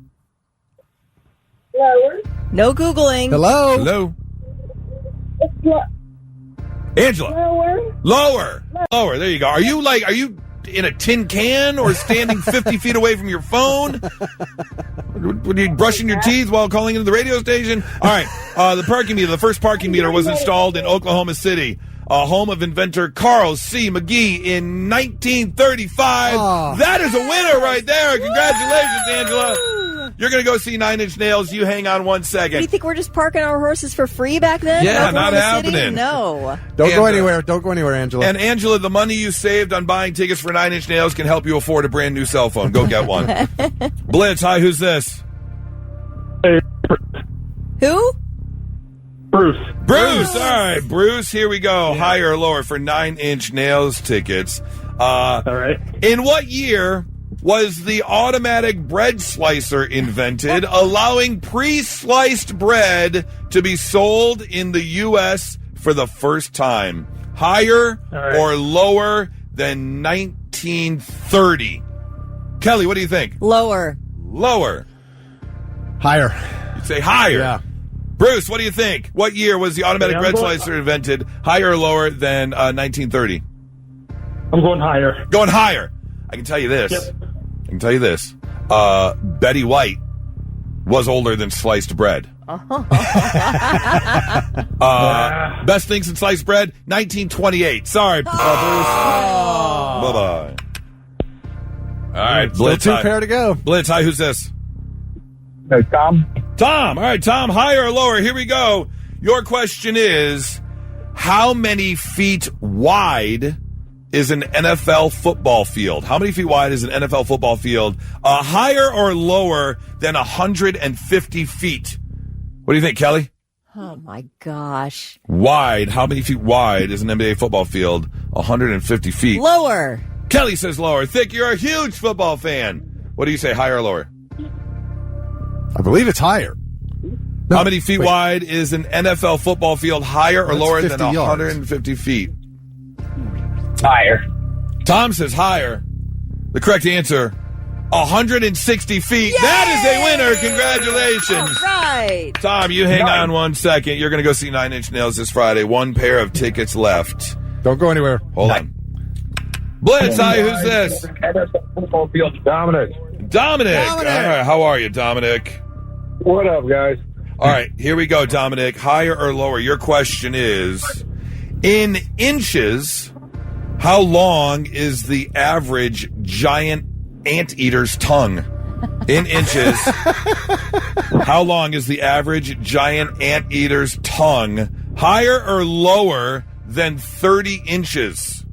Lower. No Googling. Hello? Hello? It's Angela? lower. Lower. Lower. There you go. Are you in a tin can or standing 50 feet away from your phone? Were you brushing your teeth while calling into the radio station? All right. The parking meter, the first parking meter was installed in Oklahoma City, home of inventor Carl C. McGee in 1935. Oh. That is a winner right there. Congratulations, Angela. You're going to go see 9 Inch Nails. You hang on 1 second. Do you think we're just parking our horses for free back then? Yeah, in not Oklahoma City? happening. No. Don't go Angela. anywhere. Don't go anywhere, Angela. And Angela, the money you saved on buying tickets for 9 Inch Nails can help you afford a brand new cell phone. Go get one. Blitz, hi, who's this? Who? Bruce. Bruce. All right, Bruce, here we go. Higher or lower for 9 Inch Nails tickets. All right. In what year was the automatic bread slicer invented, allowing pre-sliced bread to be sold in the U.S. for the first time? Higher or lower than 1930? Kelly, what do you think? Lower. Lower. Higher. You'd say higher. Yeah. Bruce, what do you think? What year was the automatic bread slicer invented? Higher or lower than 1930? I'm going higher. Going higher. I can tell you this. Yep. I can tell you this. Betty White was older than sliced bread. Best things in sliced bread, 1928. Sorry, Bruce. Bye-bye. All right, Still Blitz. two pair to go. Blitz, hi, who's this? Hey, Tom. Tom. All right, Tom, higher or lower? Here we go. Your question is, how many feet wide is an NFL football field? How many feet wide is an NFL football field? Higher or lower than 150 feet? What do you think, Kelly? Oh, my gosh. Wide. How many feet wide is an NBA football field? 150 feet. Lower. Kelly says lower. Thick, you're a huge football fan. What do you say, higher or lower? I believe it's higher. No, How many feet wait. wide is an NFL football field? Higher or That's lower than 50 yards. 150 feet? Higher. Tom says higher. The correct answer, 160 feet. Yay! That is a winner. Congratulations. All right. Tom, you hang on 1 second. You're going to go see Nine Inch Nails this Friday. One pair of tickets left. Don't go anywhere. Hold on. Blitz, hi, who's this? Football field. Dominic. Dominic. All right, how are you, Dominic? What up, guys? All right, here we go, Dominic. Higher or lower? Your question is, in inches, how long is the average giant anteater's tongue? In inches, how long is the average giant anteater's tongue? Higher or lower than 30 inches?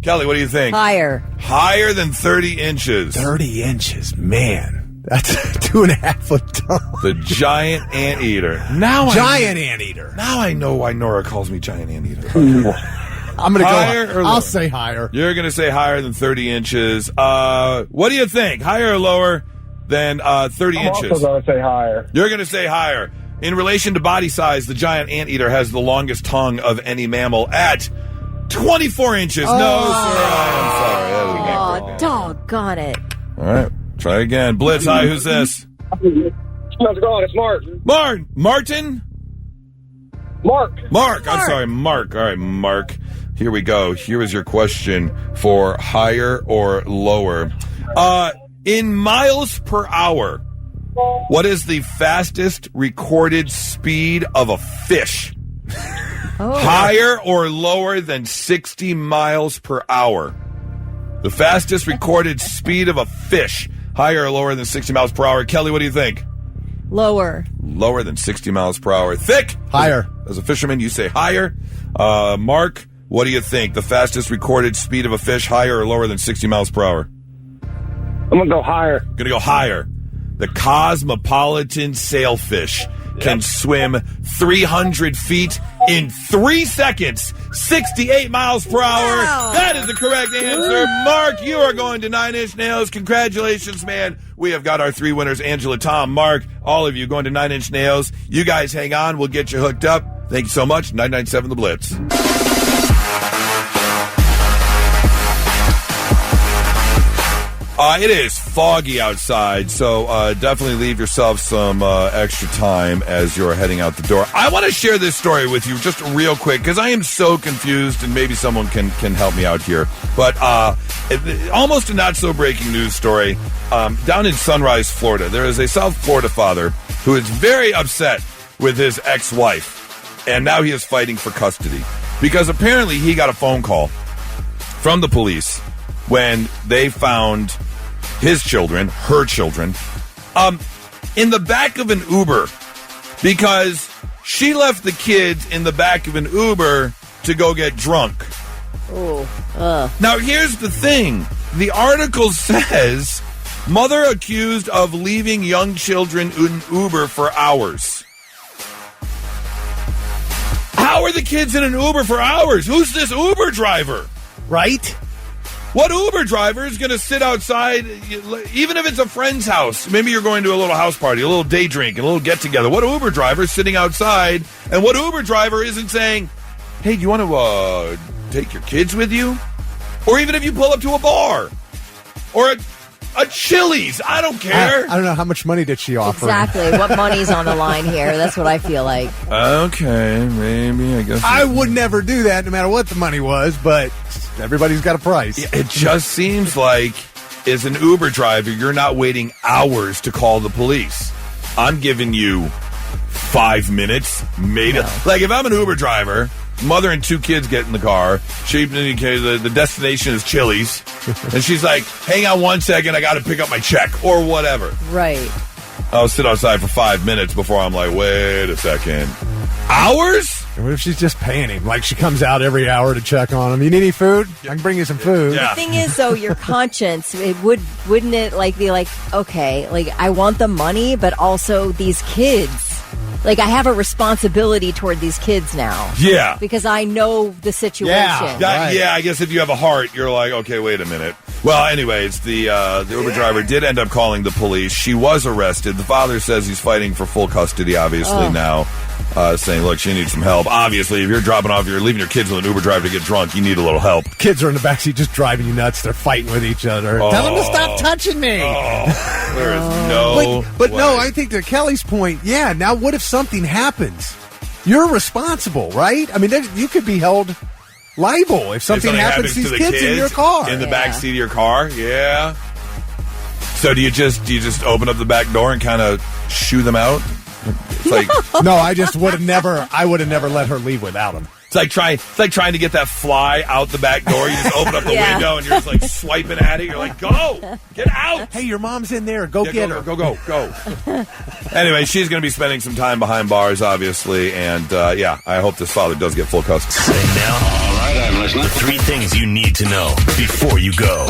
Kelly, what do you think? Higher. Higher than 30 inches. 30 inches, man. That's 2.5 foot tall. The giant anteater. Now Giant anteater. Now I know why Nora calls me giant anteater. I'm going to Higher go. or I'll lower? say higher. You're going to say higher than 30 inches. What do you think? Higher or lower than 30 I'm inches? also going to say higher. You're going to say higher. In relation to body size, the giant anteater has the longest tongue of any mammal at 24 inches. No, sir. I'm sorry. That was Oh, doggone it. all right. Try again. Blitz, hi, who's this? How's it going? It's Mark. Martin? Mark. I'm sorry, Mark. All right, Mark. Here we go. Here is your question for higher or lower. In miles per hour, what is the fastest recorded speed of a fish? Higher or lower than 60 miles per hour? The fastest recorded speed of a fish. Higher or lower than 60 miles per hour? Kelly, what do you think? Lower. Lower than 60 miles per hour. Thick? Higher. As a fisherman, you say higher. Mark, what do you think? The fastest recorded speed of a fish, higher or lower than 60 miles per hour? I'm going to go higher. Going to go higher. The cosmopolitan sailfish can swim 300 feet in 3 seconds, 68 miles per hour. Wow. That is the correct answer. Mark, you are going to Nine Inch Nails. Congratulations, man. We have got our 3 winners, Angela, Tom, Mark, all of you going to Nine Inch Nails. You guys hang on. We'll get you hooked up. Thank you so much. 997 The Blitz. It is foggy outside, so definitely leave yourself some extra time as you're heading out the door. I want to share this story with you just real quick because I am so confused, and maybe someone can help me out here. But almost a not-so-breaking news story. Down in Sunrise, Florida, there is a South Florida father who is very upset with his ex-wife, and now he is fighting for custody because apparently he got a phone call from the police when they found his children, her children, in the back of an Uber because she left the kids in the back of an Uber to go get drunk. Now, here's the thing. The article says, mother accused of leaving young children in Uber for hours. How are the kids in an Uber for hours? Who's this Uber driver? Right? What Uber driver is going to sit outside, even if it's a friend's house? Maybe you're going to a little house party, a little day drink, a little get-together. What Uber driver is sitting outside, and what Uber driver isn't saying, hey, do you want to take your kids with you? Or even if you pull up to a bar or a Chili's, I don't care. I don't know, how much money did she offer? Exactly. What money's on the line here? That's what I feel like. Okay, maybe, I guess. I would never do that no matter what the money was, but everybody's got a price. It just seems like, as an Uber driver, you're not waiting hours to call the police. I'm giving you 5 minutes, maybe. No. Like, if I'm an Uber driver, mother and 2 kids get in the car. The destination is Chili's. And she's like, hang on 1 second, I got to pick up my check or whatever. Right. I'll sit outside for 5 minutes before I'm like, wait a second. Hours? What if she's just paying him? Like, she comes out every hour to check on him. You need any food? I can bring you some food. Yeah. The thing is, though, your conscience, wouldn't it like be like, okay, like I want the money, but also these kids. Like, I have a responsibility toward these kids now. Yeah. Because I know the situation. Yeah, I guess if you have a heart, you're like, okay, wait a minute. Well, anyways, the Uber driver did end up calling the police. She was arrested. The father says he's fighting for full custody, obviously, now, saying, look, she needs some help. Obviously, if you're leaving your kids with an Uber driver to get drunk, you need a little help. Kids are in the backseat just driving you nuts. They're fighting with each other. Tell them to stop touching me. There is no But way. no, I think to Kelly's point, now what if something happens? You're responsible, right? I mean, you could be held liable if something happens to these kids in your car. In the back seat of your car, yeah. So do you just open up the back door and kind of shoo them out? It's like No, I would have never let her leave without him. It's like trying to get that fly out the back door. You just open up the window and you're just like swiping at it. You're like, go, get out. Hey, your mom's in there. Go get her. Go. Anyway, she's going to be spending some time behind bars, obviously, and I hope this father does get full custody. And now, all right, I'm listening. The 3 things you need to know before you go.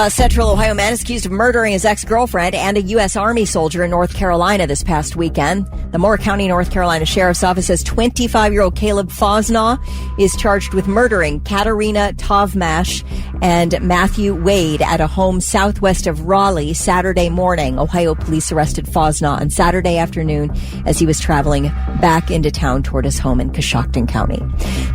Central Ohio man is accused of murdering his ex-girlfriend and a U.S. Army soldier in North Carolina this past weekend. The Moore County, North Carolina Sheriff's Office says 25-year-old Caleb Fosnaw is charged with murdering Katarina Tovmash and Matthew Wade at a home southwest of Raleigh Saturday morning. Ohio police arrested Fosnaw on Saturday afternoon as he was traveling back into town toward his home in Coshocton County.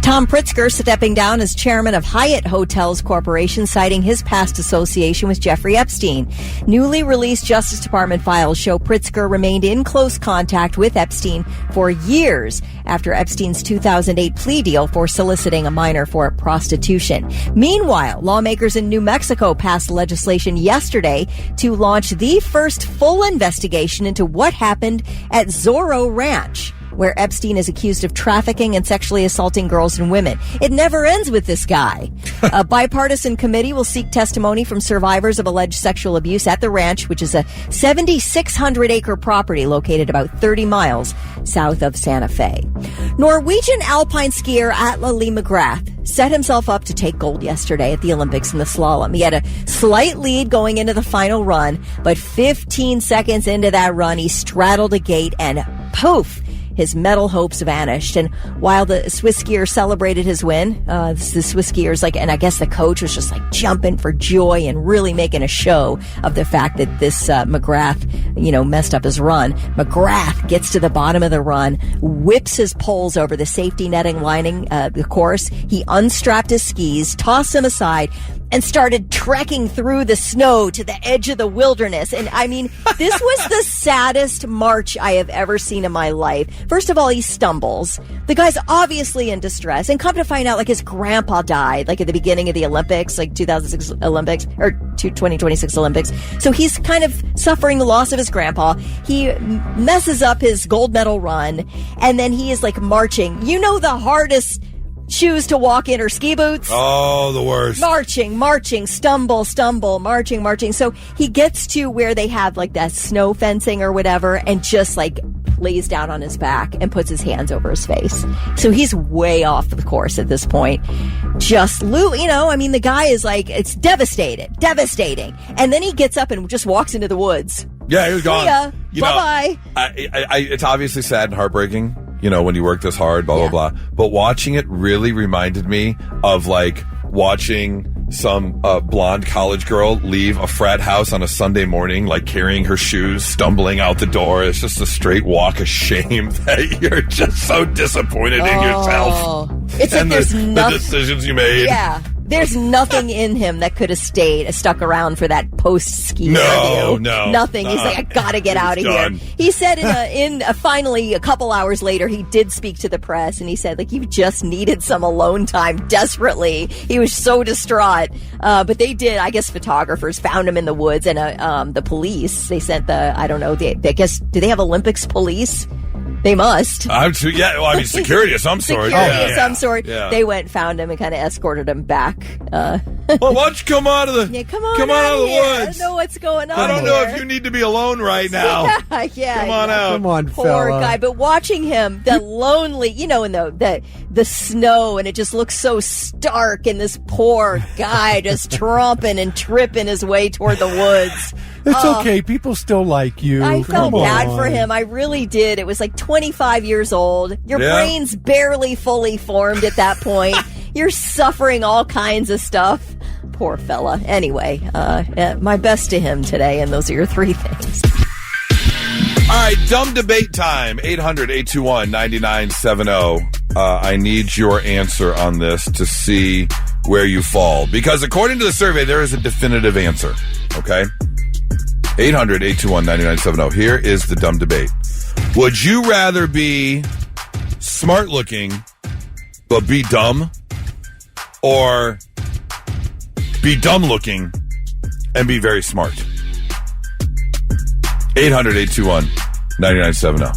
Tom Pritzker stepping down as chairman of Hyatt Hotels Corporation, citing his past association with Jeffrey Epstein. Newly released Justice Department files show Pritzker remained in close contact with Epstein for years after Epstein's 2008 plea deal for soliciting a minor for prostitution. Meanwhile, lawmakers in New Mexico passed legislation yesterday to launch the first full investigation into what happened at Zorro Ranch, where Epstein is accused of trafficking and sexually assaulting girls and women. It never ends with this guy. A bipartisan committee will seek testimony from survivors of alleged sexual abuse at the ranch, which is a 7,600-acre property located about 30 miles south of Santa Fe. Norwegian alpine skier Atle Lee McGrath set himself up to take gold yesterday at the Olympics in the slalom. He had a slight lead going into the final run, but 15 seconds into that run, he straddled a gate and poof! His medal hopes vanished. And while the Swiss skier celebrated his win, the Swiss skiers and I guess the coach was just jumping for joy and really making a show of the fact that this McGrath, messed up his run. McGrath gets to the bottom of the run, whips his poles over the safety netting lining the course. He unstrapped his skis, tossed them aside, and started trekking through the snow to the edge of the wilderness. And I mean, this was the saddest march I have ever seen in my life. First of all, he stumbles. The guy's obviously in distress. And come to find out, his grandpa died, at the beginning of the Olympics, 2006 Olympics, or 2026 Olympics. So he's kind of suffering the loss of his grandpa. He messes up his gold medal run. And then he is marching. The hardest shoes to walk in are ski boots. Oh, the worst. Marching, stumble, marching. So he gets to where they have that snow fencing or whatever and just lays down on his back and puts his hands over his face. So he's way off the course at this point. The guy is it's devastating. And then he gets up and just walks into the woods. Yeah, he was gone. Bye-bye. It's obviously sad and heartbreaking, when you work this hard, blah, blah, blah. But watching it really reminded me of watching some blonde college girl leave a frat house on a Sunday morning, like carrying her shoes, stumbling out the door. It's just a straight walk of shame that you're just so disappointed in yourself. It's like and there's the nothing. decisions you made. Yeah. There's nothing in him that could have stuck around for that post-ski interview. No. Nothing. He's like, I gotta get out of here. done. He said finally, a couple hours later, he did speak to the press, and he said, like, you just needed some alone time desperately. He was so distraught. But they did, I guess photographers found him in the woods, and the police, they sent I don't know, I guess, do they have Olympics police? They must. Security of some sort. Security of some sort. Yeah. They went, found him, and kind of escorted him back. Well, why don't you come out of the Come out of here. the woods? I don't know what's going on. I don't know here. if you need to be alone right now. Yeah. Come on out. Come on, Poor fella. guy. But watching him, the lonely, in the snow, and it just looks so stark, and this poor guy just tromping and tripping his way toward the woods. It's okay. People still like you. I felt Come bad on. for him. I really did. It was like 25 years old. Your Yeah. brain's barely fully formed at that point. You're suffering all kinds of stuff. Poor fella. Anyway, my best to him today, and those are your three things. All right, dumb debate time. 800-821-9970. I need your answer on this to see where you fall. Because according to the survey, there is a definitive answer. Okay? 800-821-9970. Here is the dumb debate. Would you rather be smart looking but be dumb, or be dumb looking and be very smart? 800-821-9970.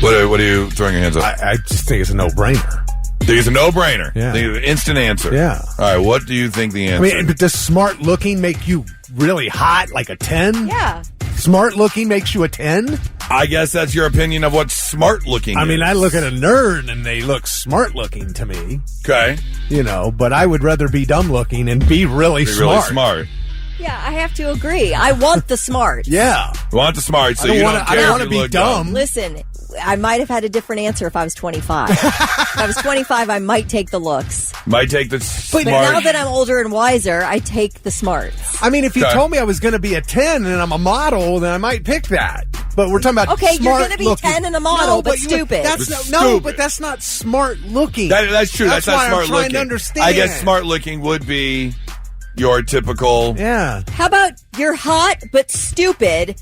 What are you throwing your hands up? I just think it's a no-brainer. Think it's a no-brainer. Yeah. Think it's an instant answer. Yeah. All right, what do you think the I answer mean, but does smart looking make you really hot, like a 10? Yeah. Smart looking makes you a 10? I guess that's your opinion of what smart looking is. I mean, I look at a nerd and they look smart looking to me, Okay. but I would rather be dumb looking and be really Be smart. really smart. Yeah, I have to agree. I want the smart. Yeah. You want the smart, so I don't you wanna- don't I care don't if wanna you be look dumb. Listen, I might have had a different answer if I was 25. If I was 25, I might take the looks. Might take the But smart. now that I'm older and wiser, I take the smarts. I mean, if you Okay. told me I was going to be a 10 and I'm a model, then I might pick that. But we're talking about Okay, you're smart gonna be looking. 10 and a model, but stupid. That's But no, stupid. but that's not smart looking. That's true. That's why not smart I'm trying looking. to understand. I guess smart looking would be your typical. Yeah. How about you're hot but stupid?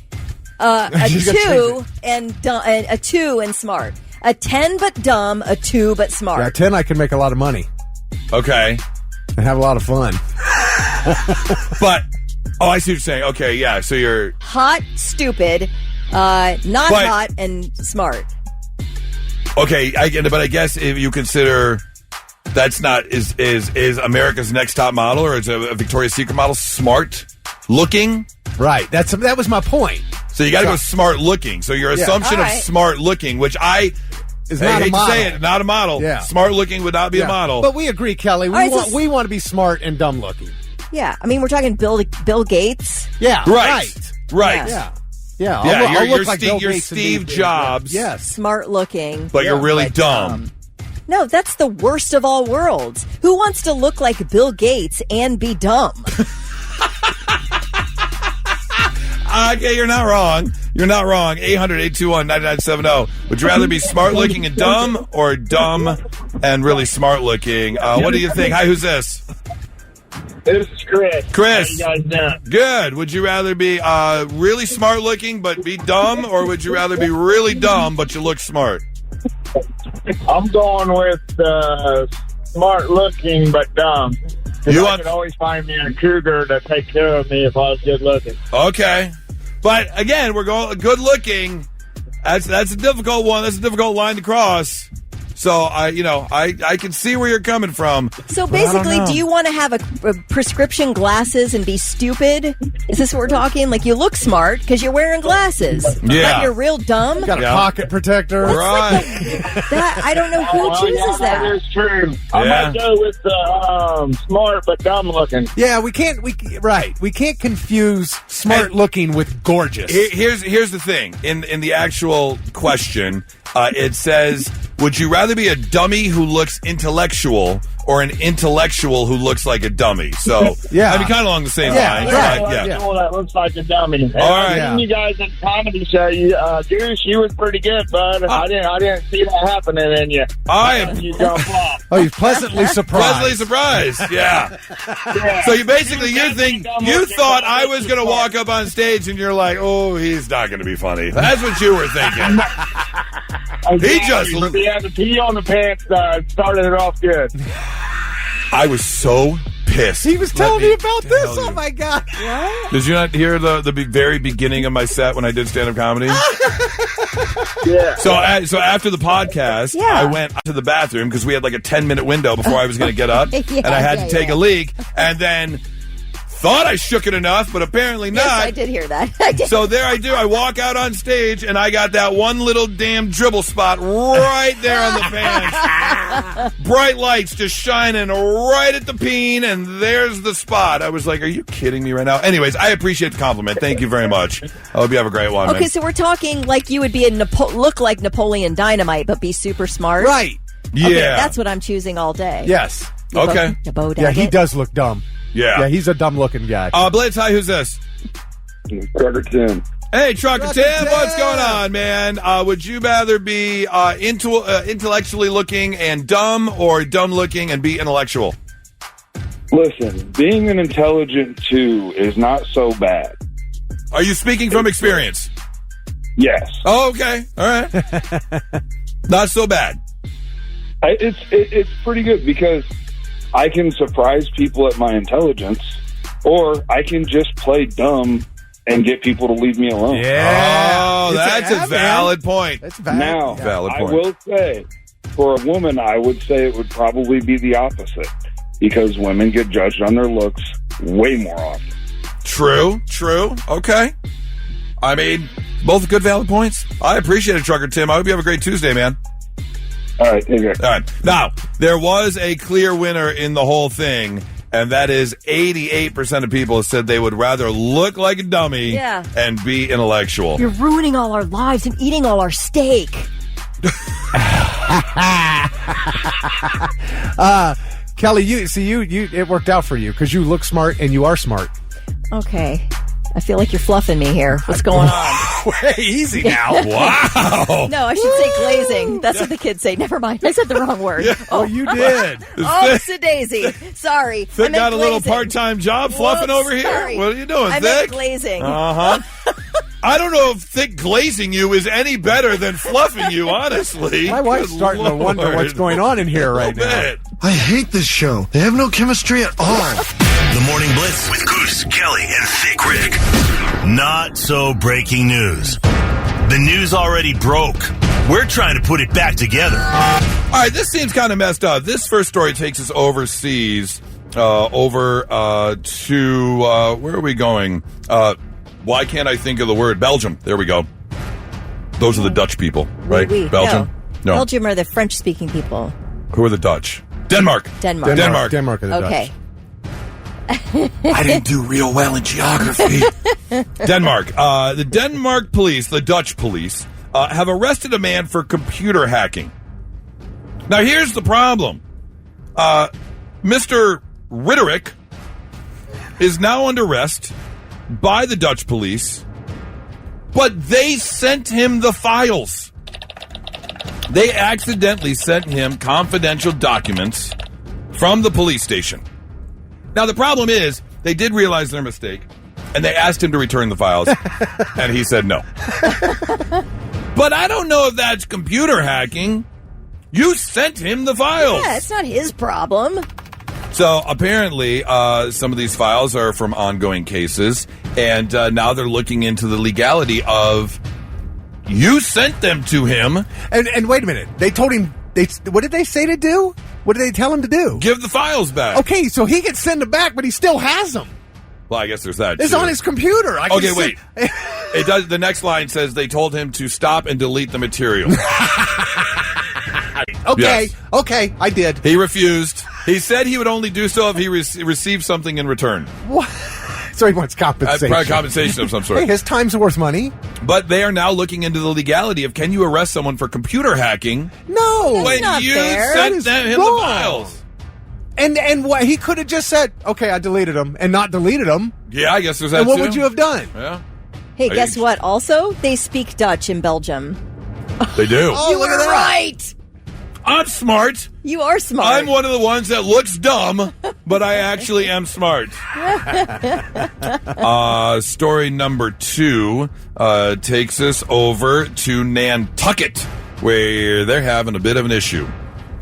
A You gotta 2 and a 2 and smart. A 10 but dumb. A 2 but smart. Yeah, 10 I can make a lot of money Okay. and have a lot of fun. But, I see what you're saying. Okay, yeah. So you're. Hot, stupid, not But- hot, and smart. Okay, but I guess if you consider that's not is America's Next Top Model or is a Victoria's Secret model smart looking? Right. That was my point. So you got to go smart looking. So your Yeah. assumption All of right. smart looking, which I Is not a hate model. to say it, not a model. Yeah. Smart looking would not be a model. But we agree, Kelly. right, so- We want to be smart and dumb looking. Yeah, I mean, we're talking Bill Gates. Yeah. right. Yeah. Yeah. Yeah, I'll you're look like Steve- Bill you're Gates and Steve be- Jobs. Yes. Smart looking. But you're really but dumb. No, that's the worst of all worlds. Who wants to look like Bill Gates and be dumb? Okay, you're not wrong. You're not wrong. 800-821-9970. Would you rather be smart looking and dumb or dumb and really smart looking? What do you think? Hi, who's this? This is Chris. Chris. How you guys doing? Good. Would you rather be really smart looking but be dumb, or would you rather be really dumb but you look smart? I'm going with smart looking but dumb. 'Cause You I want- could always find me a cougar to take care of me if I was good looking. Okay. But again, we're going good looking. That's a difficult one. That's a difficult line to cross. So I can see where you're coming from. So but I don't basically, know. do you want to have a prescription glasses and be stupid? Is this what we're talking? Like you look smart because you're wearing glasses. Yeah. But you're real dumb. Got a Yeah. pocket protector. Right. That I don't know who chooses That that. is true. I Yeah. might go with the smart but dumb looking. Yeah, we can't confuse smart looking with gorgeous. Here's the thing. In the actual question, it says Would you rather be a dummy who looks intellectual or an intellectual who looks like a dummy? So, Yeah. I mean, kind of along the same Yeah, line. right. Right, yeah. That looks like a dummy. And All I right. seen you guys at comedy show. Deuce, you was pretty good, bud. I didn't see that happening in you. I am You jumped off. Oh, he's pleasantly surprised. pleasantly surprised. Yeah. So you thought I was going to walk up on stage and you're like, oh, he's not going to be funny. That's what you were thinking. He just Yeah, the pee on the pants started it off good. I was so pissed. He was telling me about this. Oh, my God. Did you not hear the very beginning of my set when I did stand-up comedy? Yeah. So after the podcast, I went to the bathroom because we had like a 10-minute window before I was going to get up, and I had to take a leak, and then thought I shook it enough, but apparently not. Yes, I did hear that. I did. So there I do. I walk out on stage, and I got that one little damn dribble spot right there on the pants. Bright lights just shining right at the peen, and there's the spot. I was like, are you kidding me right now? Anyways, I appreciate the compliment. Thank you very much. I hope you have a great one, Okay, man. so we're talking like you would be look like Napoleon Dynamite, but be super smart. Right. Yeah. Okay, that's what I'm choosing all day. Yes. Okay. Yeah, he does look dumb. Yeah. Yeah, he's a dumb-looking guy. Blitz, hi, who's this? Trucker Tim. Hey, Trucker Trucker Tim, Tim! what's going on, man? Would you rather be intellectually looking and dumb, or dumb looking and be intellectual? Listen, being an intelligent two is not so bad. Are you speaking from experience? Yes. Oh, okay. All right. Not so bad. It's pretty good because I can surprise people at my intelligence, or I can just play dumb and get people to leave me alone. Oh, that's a valid point. That's valid. Now, Valid I point. will say, for a woman, I would say it would probably be the opposite because women get judged on their looks way more often. True. Okay. I mean, both good valid points. I appreciate it, Trucker Tim. I hope you have a great Tuesday, man. All right, take care. All right. Now, there was a clear winner in the whole thing, and that is 88% of people said they would rather look like a dummy and be intellectual. You're ruining all our lives and eating all our steak. Kelly, it worked out for you because you look smart and you are smart. Okay. I feel like you're fluffing me here. What's going on? Easy now. Wow. No, I should say glazing. That's what the kids say. Never mind. I said the wrong word. Oh, you did. Oh, it's a daisy. Sorry. Thick got a little part-time job fluffing over here? Sorry. What are you doing, I Thick? meant glazing. Uh-huh. I don't know if thick glazing you is any better than fluffing you, honestly. My wife's Good starting to wonder Lord. what's going on in here right now. Bit. I hate this show. They have no chemistry at all. The Morning Blitz with Goose, Kelly, and Thick Rick. Not so breaking news. The news already broke. We're trying to put it back together. All right, this seems kind of messed up. This first story takes us overseas, over to, where are we going? Why can't I think of the word? Belgium. There we go. Those are the Dutch people, right? Oui. Belgium? No. Belgium are the French-speaking people. Who are the Dutch? Denmark. Denmark. Denmark are the Okay. Dutch. I didn't do real well in geography. Denmark. The Denmark police, the Dutch police, have arrested a man for computer hacking. Now, here's the problem. Mr. Ritterick is now under arrest by the Dutch police, but they sent him the files. They accidentally sent him confidential documents from the police station. Now, the problem is, they did realize their mistake, and they asked him to return the files, and he said no. But I don't know if that's computer hacking. You sent him the files. Yeah, it's not his problem. So apparently, some of these files are from ongoing cases, and now they're looking into the legality of you sent them to him. And wait a minute. They told him, what did they say to do? What did they tell him to do? Give the files back. Okay, so he can send them back, but he still has them. Well, I guess there's that, It's too. on his computer. Okay, wait. It does. The next line says they told him to stop and delete the material. Okay, Yes. okay, I did. He refused. He said he would only do so if he received something in return. What? So he wants compensation. Probably compensation of some sort. Hey, his time's worth money. But they are now looking into the legality of can you arrest someone for computer hacking? No, when not you fair. sent him the files. And what he could have just said, okay, I deleted them, and not deleted them. Yeah, I guess there's that. And what too. would you have done? Yeah, Hey, guess what? Also, they speak Dutch in Belgium. they do. Oh, You look were at that. right. I'm smart. You are smart. I'm one of the ones that looks dumb, but I actually am smart. Story number 2 takes us over to Nantucket, where they're having a bit of an issue.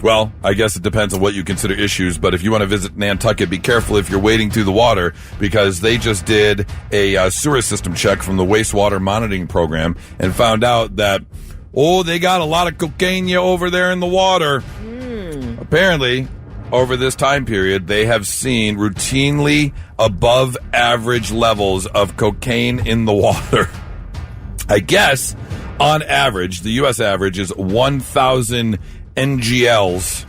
Well, I guess it depends on what you consider issues, but if you want to visit Nantucket, be careful if you're wading through the water, because they just did a sewer system check from the wastewater monitoring program and found out that, they got a lot of cocaine over there in the water. Apparently, over this time period, they have seen routinely above average levels of cocaine in the water. I guess, on average, the U.S. average is 1,000 NGLs,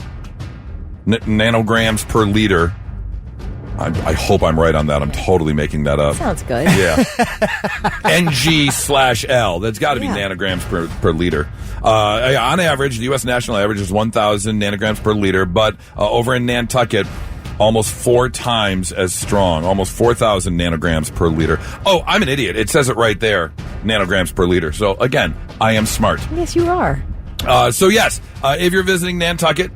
nanograms per liter. I hope I'm right on that. I'm totally making that up. Sounds good. Yeah. NG/L. That's got to be nanograms per liter. On average, the U.S. national average is 1,000 nanograms per liter, but over in Nantucket, almost 4 times as strong, almost 4,000 nanograms per liter. Oh, I'm an idiot. It says it right there, nanograms per liter. So, again, I am smart. Yes, you are. If you're visiting Nantucket,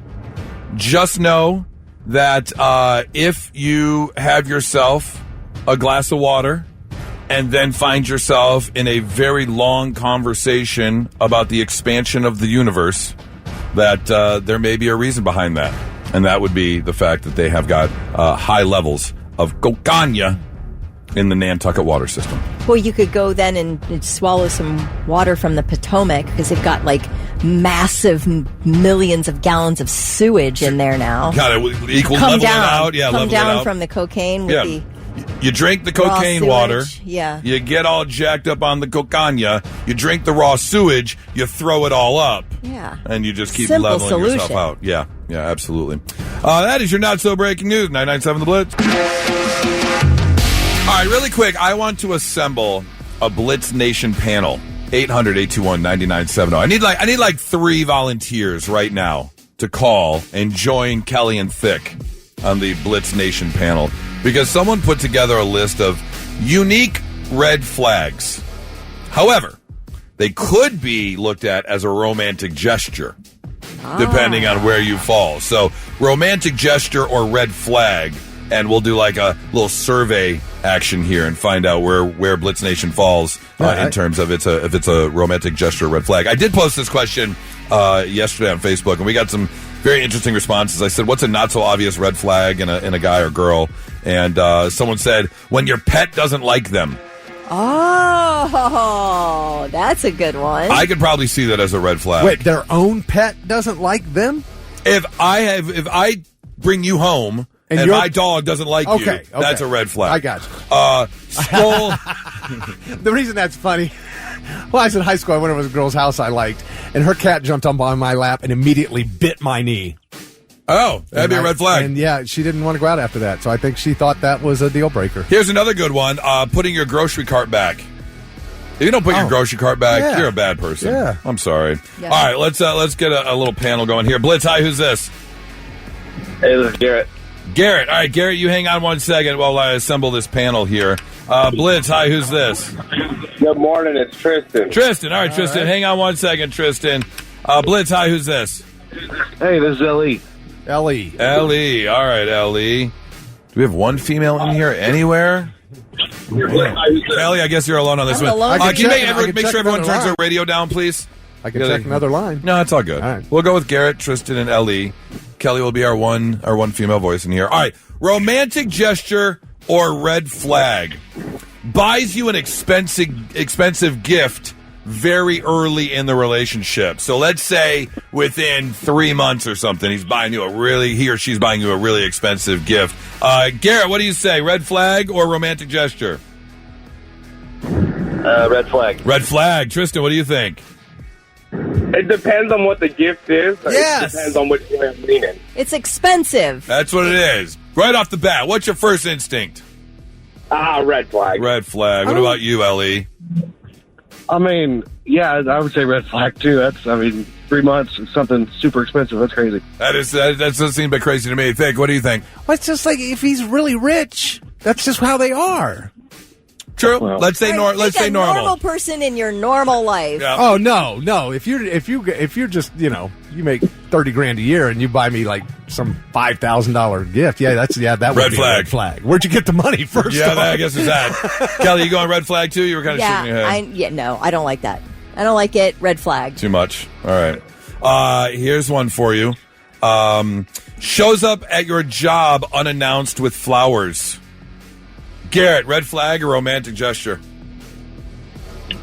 just know that if you have yourself a glass of water and then find yourself in a very long conversation about the expansion of the universe, that there may be a reason behind that. And that would be the fact that they have got high levels of cocaine in the Nantucket water system. Well, you could go then and swallow some water from the Potomac, because they've got like massive millions of gallons of sewage in there now. Got it. Equal Come level down. it out. Yeah, Come level down it out. from the cocaine with the You drink the raw cocaine sewage. water. Yeah. You get all jacked up on the cocaine. You drink the raw sewage. You throw it all up. Yeah. And you just keep Simple leveling solution. yourself out. Yeah, absolutely. That is your not so breaking news. 997 The Blitz. All right, really quick, I want to assemble a Blitz Nation panel. 800-821-9970. I need like 3 volunteers right now to call and join Kelly and Thick on the Blitz Nation panel, because someone put together a list of unique red flags. However, they could be looked at as a romantic gesture, depending on where you fall. So, romantic gesture or red flag, and we'll do like a little survey action here and find out where Blitz Nation falls in terms of if it's a romantic gesture or red flag. I did post this question yesterday on Facebook, and we got some very interesting responses. I said, what's a not so obvious red flag in a guy or girl? And someone said, when your pet doesn't like them. Oh, that's a good one. I could probably see that as a red flag. Wait, their own pet doesn't like them? If I bring you home and my dog doesn't like you, that's a red flag. I got you. Stroll. The reason that's funny, well, I was in high school. I went over to a girl's house I liked, and her cat jumped up on my lap and immediately bit my knee. Oh, that'd be a red flag. And yeah, she didn't want to go out after that, so I think she thought that was a deal breaker. Here's another good one, putting your grocery cart back. If you don't put your grocery cart back, you're a bad person. Yeah. I'm sorry. Yeah. All right, let's get a little panel going here. Blitz, hi, who's this? Hey, this is Garrett. Garrett. All right, Garrett, you hang on one second while I assemble this panel here. Blitz, hi, who's this? Good morning, it's Tristan. Tristan. All right, Tristan, hang on one second, Tristan. Blitz, hi, who's this? Hey, this is Ellie. Ellie. Ellie. All right, Ellie. Do we have one female in here anywhere? Ellie, I guess you're alone on this I'm one. alone. Can you make check sure everyone another turns their line. radio down, please? I can check another line. No, it's all good. All right. We'll go with Garrett, Tristan, and Ellie. Kelly will be our one female voice in here. All right. Romantic gesture or red flag. Buys you an expensive gift very early in the relationship. So let's say within 3 months or something, he or she's buying you a really expensive gift. Garrett, what do you say? Red flag or romantic gesture? Red flag. Red flag. Tristan, what do you think? It depends on what the gift is. Yes. It depends on which way I'm leaning. It's expensive. That's what it is. Right off the bat, what's your first instinct? Red flag. Red flag. What about you, Ellie? I mean, yeah, I would say red flag too. 3 months is something super expensive. That's crazy. That doesn't seem a bit crazy to me. Vic, what do you think? Well, it's just like if he's really rich, that's just how they are. True. Well, let's say normal. normal person in your normal life. Yeah. Oh no! If you're just you make $30,000 a year and you buy me like some $5,000 gift, that would be a red flag. Where'd you get the money first? Yeah, I guess it's that. Kelly, you going red flag too? You were kind of shaking your head. No, I don't like that. I don't like it. Red flag. Too much. All right. Here's one for you. Shows up at your job unannounced with flowers. Garrett, red flag or romantic gesture?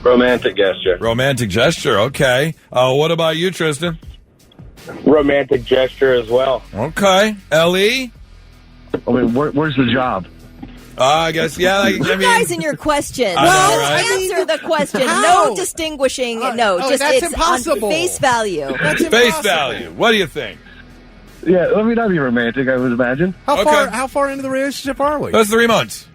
Romantic gesture. Romantic gesture, okay. What about you, Tristan? Romantic gesture as well. Okay. Ellie? I mean, where's the job? I guess, yeah. You guys and your questions. I know, right? Answer the question. How? No distinguishing. Just that's it's impossible. on face value. That's Face impossible. value. What do you think? Yeah, I mean, that'd be romantic, I would imagine. How far into the relationship are we? That's 3 months.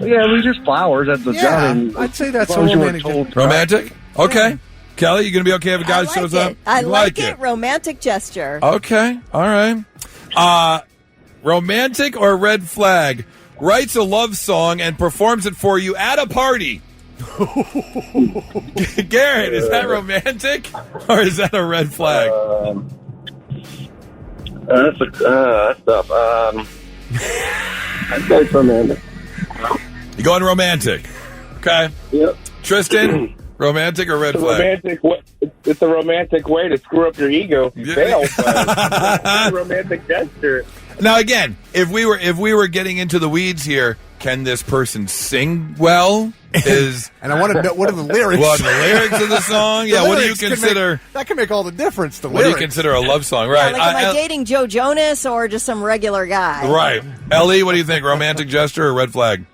Yeah, we just flowers at the job. I'd say that's as so long as you were romantic. told- Romantic? Okay. Kelly, you going to be okay if a guy shows up? I You like it. Romantic gesture. Okay. All right. Romantic or red flag? Writes a love song and performs it for you at a party. Garrett, is that romantic or is that a red flag? That's tough. I'd say romantic. You going romantic? Okay. Yep. Tristan, romantic or red flag? It's a romantic way to screw up your ego if you fail. But it's a romantic gesture. Now again, if we were getting into the weeds here, can this person sing well? And I want to know what are the lyrics? What are the lyrics of the song? Yeah, what do you consider? That can make all the difference. What do you consider a love song? Right. Like, am I dating Joe Jonas or just some regular guy? Right. Ellie, what do you think? Romantic gesture or red flag?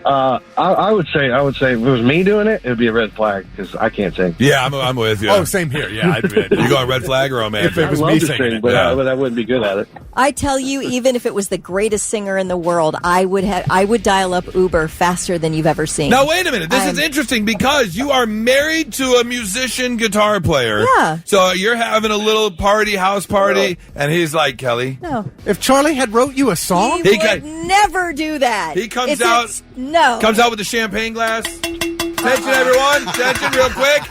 I would say if it was me doing it, it would be a red flag because I can't sing. Yeah, I'm with you. Oh, same here. Yeah, I'd be. You going red flag or romantic? If it was I'd love me to singing sing, it. but Yeah. I wouldn't be good at it. I tell you, even if it was the greatest singer in the world, I would dial up Uber faster than you've ever seen. Now, wait a minute. This is interesting because you are married to a musician guitar player. Yeah. So you're having a little house party, and he's like, Kelly. No. If Charlie had wrote you a song, He would never do that. He comes If out. it's- No. Comes out with a champagne glass. Attention, everyone. Attention, real quick.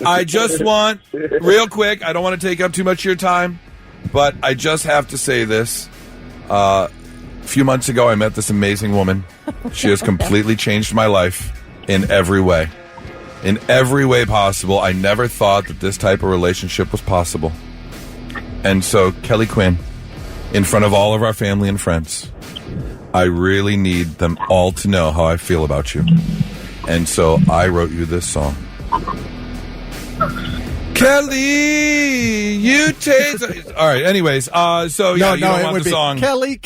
I just want, real quick, I don't want to take up too much of your time, but I just have to say this. A few months ago, I met this amazing woman. She has completely changed my life in every way. In every way possible. I never thought that this type of relationship was possible. And so, Kelly Quinn, in front of all of our family and friends, I really need them all to know how I feel about you. And so I wrote you this song. Kelly, you taste... All right, anyways, so yeah, you don't want the song. Kelly.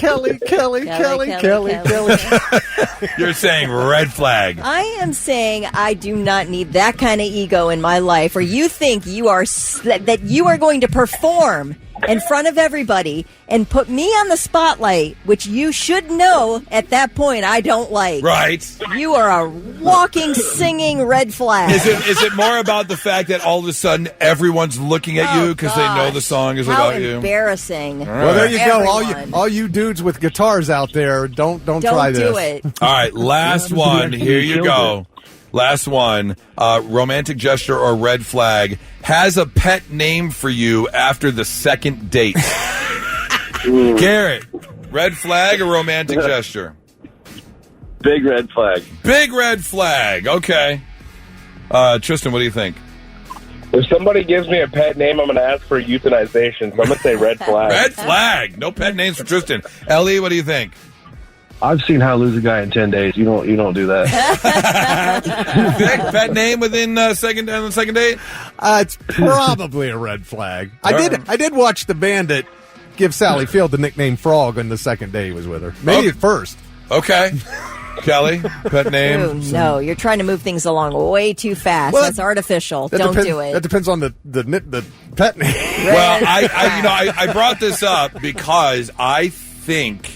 You're saying red flag. I am saying I do not need that kind of ego in my life, or you think you are that you are going to perform in front of everybody and put me on the spotlight, which you should know at that point I don't like. Right. You are a walking, singing red flag. Is it more about the fact that all of a sudden everyone's looking at you because they know the song is How about you? Embarrassing. Well, there you go. Everyone. All you dudes with guitars out there, don't try this. Don't do it. All right, last one. Here you go. Last one. Romantic gesture or red flag. Has a pet name for you after the second date. Garrett, red flag or romantic gesture? Big red flag. Big red flag. Okay. Tristan, what do you think? If somebody gives me a pet name, I'm going to ask for euthanization. So I'm going to say red flag. Red flag. No pet names for Tristan. Ellie, what do you think? I've seen how to lose a guy in 10 days. You don't do that. Vic, pet name within on the second date? It's probably a red flag. I did watch the bandit give Sally Field the nickname Frog on the second day he was with her. Maybe at first. Okay. Kelly, pet name? Ooh, no, you're trying to move things along way too fast. Well, That's artificial. Don't do it. That depends on the pet name. Well, I brought this up because I think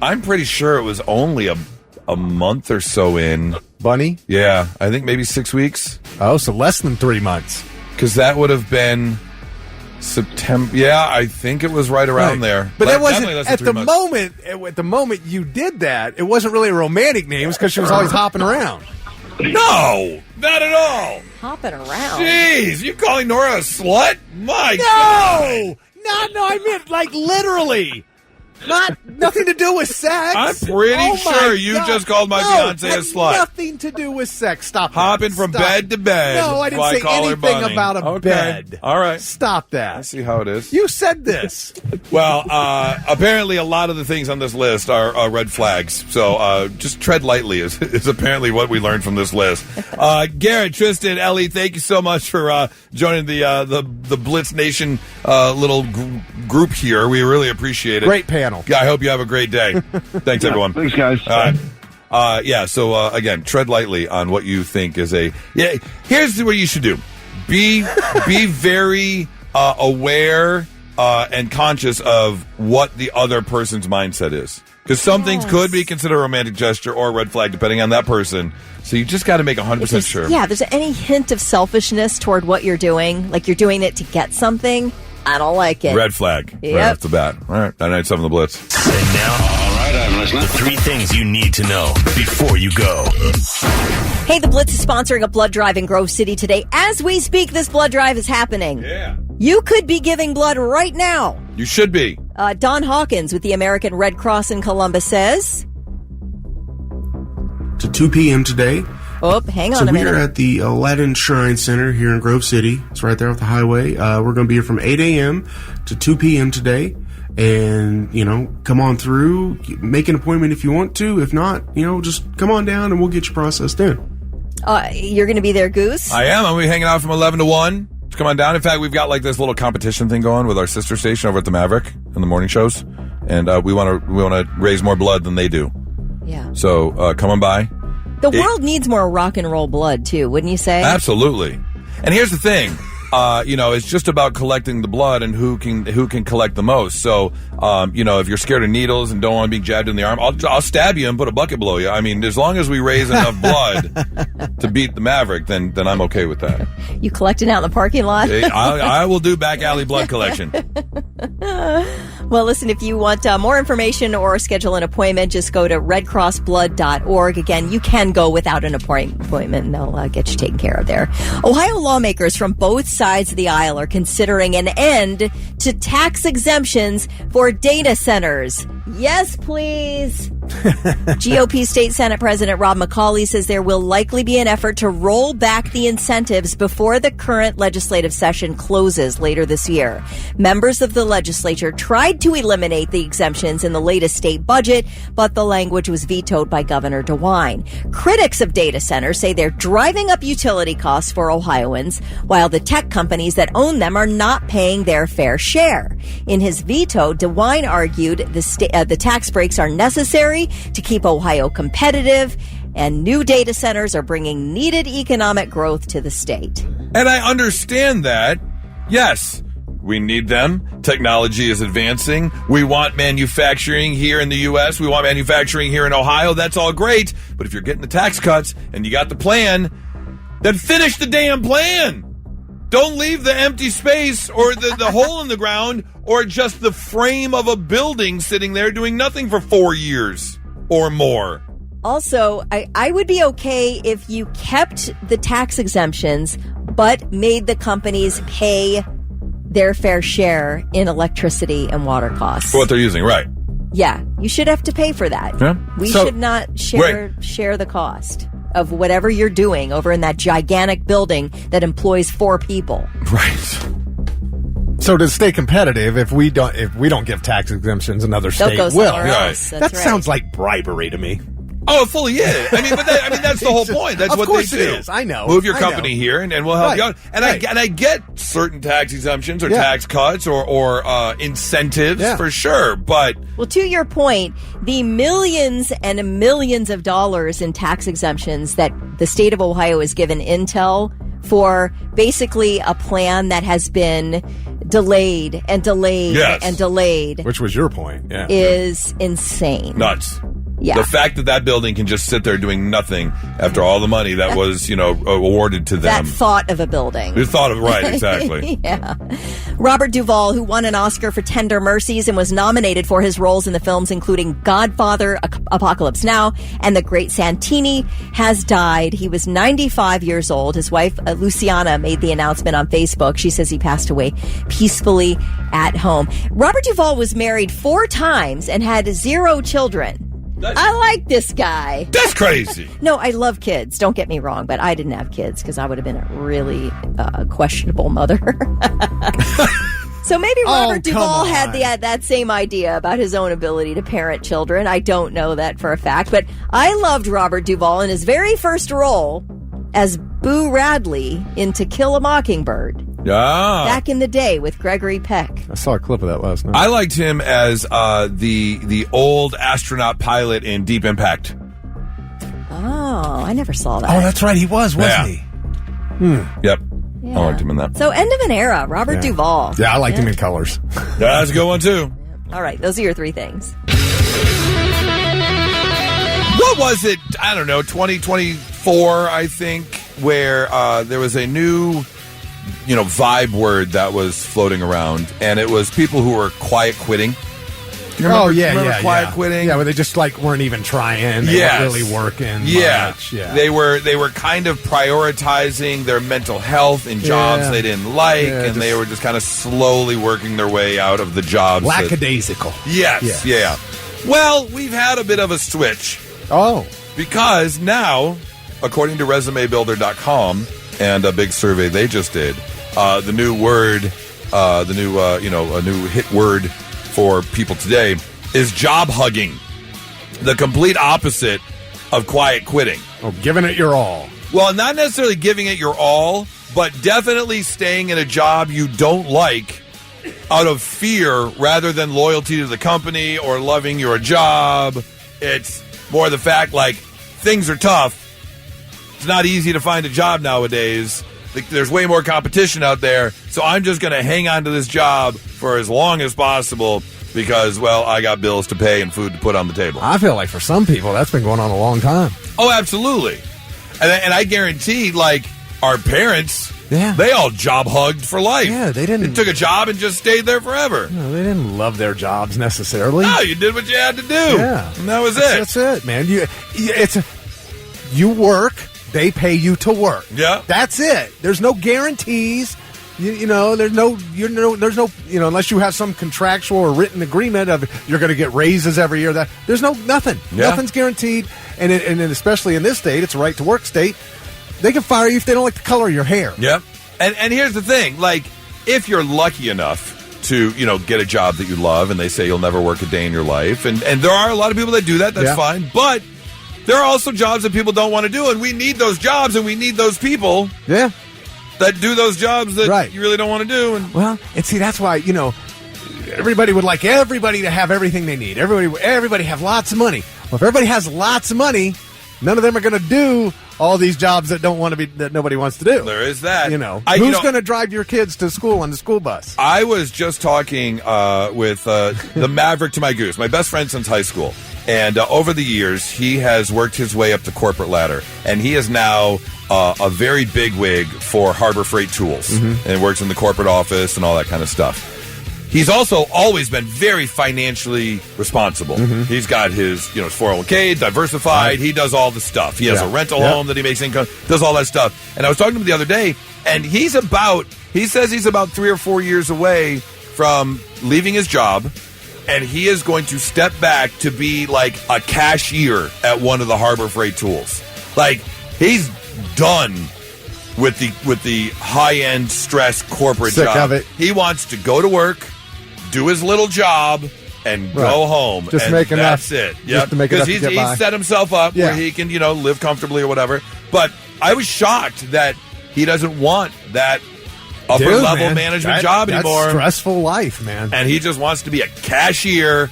I'm pretty sure it was only a month or so in. Bunny? Yeah, I think maybe 6 weeks. Oh, so less than 3 months. Because that would have been September. Yeah, I think it was right around there. But that wasn't less than at 3 the months. moment. At the moment you did that, it wasn't really a romantic name because she was always hopping around. No, not at all. Hopping around. Jeez, you calling Nora a slut? My God. No, I meant like literally. Nothing to do with sex. I'm pretty sure you just called my fiancée a slut. Nothing to do with sex. Stop. Hopping from bed to bed. No, I didn't say anything about a bed. All right. Stop that. I see how it is. You said this. Well, apparently a lot of the things on this list are red flags. So just tread lightly is apparently what we learned from this list. Garrett, Tristan, Ellie, thank you so much for joining the Blitz Nation little group here. We really appreciate it. Great panel. Yeah, I hope you have a great day. Thanks, everyone. Thanks, guys. So again, tread lightly on what you think is here's what you should do. Be very aware and conscious of what the other person's mindset is. Because some things could be considered a romantic gesture or a red flag, depending on that person. So you just got to make 100% sure. Yeah, if there's any hint of selfishness toward what you're doing, like you're doing it to get something, I don't like it. Red flag. Yep. Right off the bat. All right. 997 The Blitz. And now, all right, I'm listening. The 3 things you need to know before you go. Hey, the Blitz is sponsoring a blood drive in Grove City today. As we speak, this blood drive is happening. Yeah. You could be giving blood right now. You should be. Don Hawkins with the American Red Cross in Columbus says... To 2 p.m. today. Oh, hang on a minute. So we are at the Aladdin Shrine Center here in Grove City. It's right there off the highway. We're going to be here from 8 a.m. to 2 p.m. today. And, come on through. Make an appointment if you want to. If not, just come on down and we'll get you processed in. You're going to be there, Goose? I am. I'm going to be hanging out from 11 to 1. Just come on down. In fact, we've got like this little competition thing going with our sister station over at the Maverick in the morning shows. And we want to raise more blood than they do. Yeah. So come on by. The world needs more rock and roll blood, too, wouldn't you say? Absolutely. And here's the thing. It's just about collecting the blood and who can collect the most. So, if you're scared of needles and don't want to be jabbed in the arm, I'll stab you and put a bucket below you. I mean, as long as we raise enough blood to beat the Maverick, then I'm okay with that. You collecting out in the parking lot? I will do back alley blood collection. Well, listen, if you want more information or schedule an appointment, just go to redcrossblood.org. Again, you can go without an appointment, and they'll get you taken care of there. Ohio lawmakers from both sides of the aisle are considering an end to tax exemptions for data centers. Yes, please. GOP State Senate President Rob McCauley says there will likely be an effort to roll back the incentives before the current legislative session closes later this year. Members of the legislature tried to eliminate the exemptions in the latest state budget, but the language was vetoed by Governor DeWine. Critics of data centers say they're driving up utility costs for Ohioans, while the tech companies that own them are not paying their fair share. In his veto, DeWine argued the tax breaks are necessary to keep Ohio competitive, and new data centers are bringing needed economic growth to the state. And I understand that. Yes, we need them. Technology is advancing. We want manufacturing here in the U.S. We want manufacturing here in Ohio. That's all great. But if you're getting the tax cuts and you got the plan, then finish the damn plan. Don't leave the empty space or the hole in the ground or just the frame of a building sitting there doing nothing for 4 years or more. Also, I would be okay if you kept the tax exemptions but made the companies pay their fair share in electricity and water costs. For what they're using, right. Yeah, you should have to pay for that. Yeah. We should not share the cost of whatever you're doing over in that gigantic building that employs 4 people. Right. So to stay competitive, if we don't give tax exemptions, another state will. Right. That sounds like bribery to me. Oh, it fully is. I mean, that's the whole point. That's of what course they do. It is. I know. Move your company here, and we'll help you out. And I get certain tax exemptions or tax cuts or incentives for sure. But well, to your point, the millions and millions of dollars in tax exemptions that the state of Ohio has given Intel for basically a plan that has been delayed and delayed and delayed. Which was your point, yeah. Is insane. Nuts. Yeah. The fact that building can just sit there doing nothing after all the money that was, awarded to them. That thought of a building. The thought of, right, exactly. Yeah. Robert Duvall, who won an Oscar for Tender Mercies and was nominated for his roles in the films including Godfather, Apocalypse Now, and The Great Santini, has died. He was 95 years old. His wife, Luciana, made the announcement on Facebook. She says he passed away peacefully at home. Robert Duvall was married 4 times and had 0 children. I like this guy. That's crazy. No, I love kids. Don't get me wrong, but I didn't have kids because I would have been a really questionable mother. So maybe Robert Duvall had that same idea about his own ability to parent children. I don't know that for a fact, but I loved Robert Duvall in his very first role as Boo Radley in To Kill a Mockingbird. Back in the day with Gregory Peck. I saw a clip of that last night. I liked him as the old astronaut pilot in Deep Impact. Oh, I never saw that. Oh, that's right. He wasn't he? Yep. Yeah. I liked him in that. So end of an era, Robert Duvall. Yeah, I liked him in Colors. That's a good one, too. All right, those are your 3 things. What was it? I don't know, 2024, I think, where there was a new... vibe word that was floating around, and it was people who were quiet quitting. Remember quiet quitting? Yeah, where they just weren't even trying. They weren't really working much. Yeah. They were kind of prioritizing their mental health in jobs they didn't like, and they were just kind of slowly working their way out of the jobs. Lackadaisical. Yes. Yeah. Well, we've had a bit of a switch. Oh. Because now, according to ResumeBuilder.com, and a big survey they just did, the new word, a new hit word for people today is job hugging. The complete opposite of quiet quitting. Oh, giving it your all. Well, not necessarily giving it your all, but definitely staying in a job you don't like out of fear rather than loyalty to the company or loving your job. It's more the fact, things are tough. It's not easy to find a job nowadays. There's way more competition out there, so I'm just going to hang on to this job for as long as possible because, I got bills to pay and food to put on the table. I feel like for some people, that's been going on a long time. Oh, absolutely. And I guarantee, our parents, they all job hugged for life. Yeah, they didn't. They took a job and just stayed there forever. No, they didn't love their jobs necessarily. No, you did what you had to do. Yeah. And that was it. That's it, man. You work. They pay you to work. Yeah, that's it. There's no guarantees. There's no, unless you have some contractual or written agreement of you're going to get raises every year. There's nothing. Yeah. Nothing's guaranteed. And especially in this state, it's a right to work state. They can fire you if they don't like the color of your hair. Yep. And here's the thing: if you're lucky enough to get a job that you love, and they say you'll never work a day in your life, and there are a lot of people that do that. That's fine, but. There are also jobs that people don't want to do, and we need those jobs, and we need those people that do those jobs that you really don't want to do. And see, that's why, everybody would like everybody to have everything they need. Everybody have lots of money. Well, if everybody has lots of money, none of them are going to do all these jobs that that nobody wants to do. There is that. Who's going to drive your kids to school on the school bus? I was just talking with the Maverick to my Goose, my best friend since high school. And over the years, he has worked his way up the corporate ladder. And he is now a very big wig for Harbor Freight Tools. Mm-hmm. And works in the corporate office and all that kind of stuff. He's also always been very financially responsible. Mm-hmm. He's got his 401k, diversified. Right. He does all the stuff. He has a rental home that he makes income, does all that stuff. And I was talking to him the other day, and he says he's about 3 or 4 years away from leaving his job. And he is going to step back to be like a cashier at one of the Harbor Freight Tools. He's done with the high-end stress corporate Sick job. Of it. He wants to go to work, do his little job, and go home. Just and make enough. That's it. Just to make enough to get by. He's set himself up where he can, live comfortably or whatever. But I was shocked that he doesn't want that upper-level management job anymore. That's stressful life, man. And he just wants to be a cashier,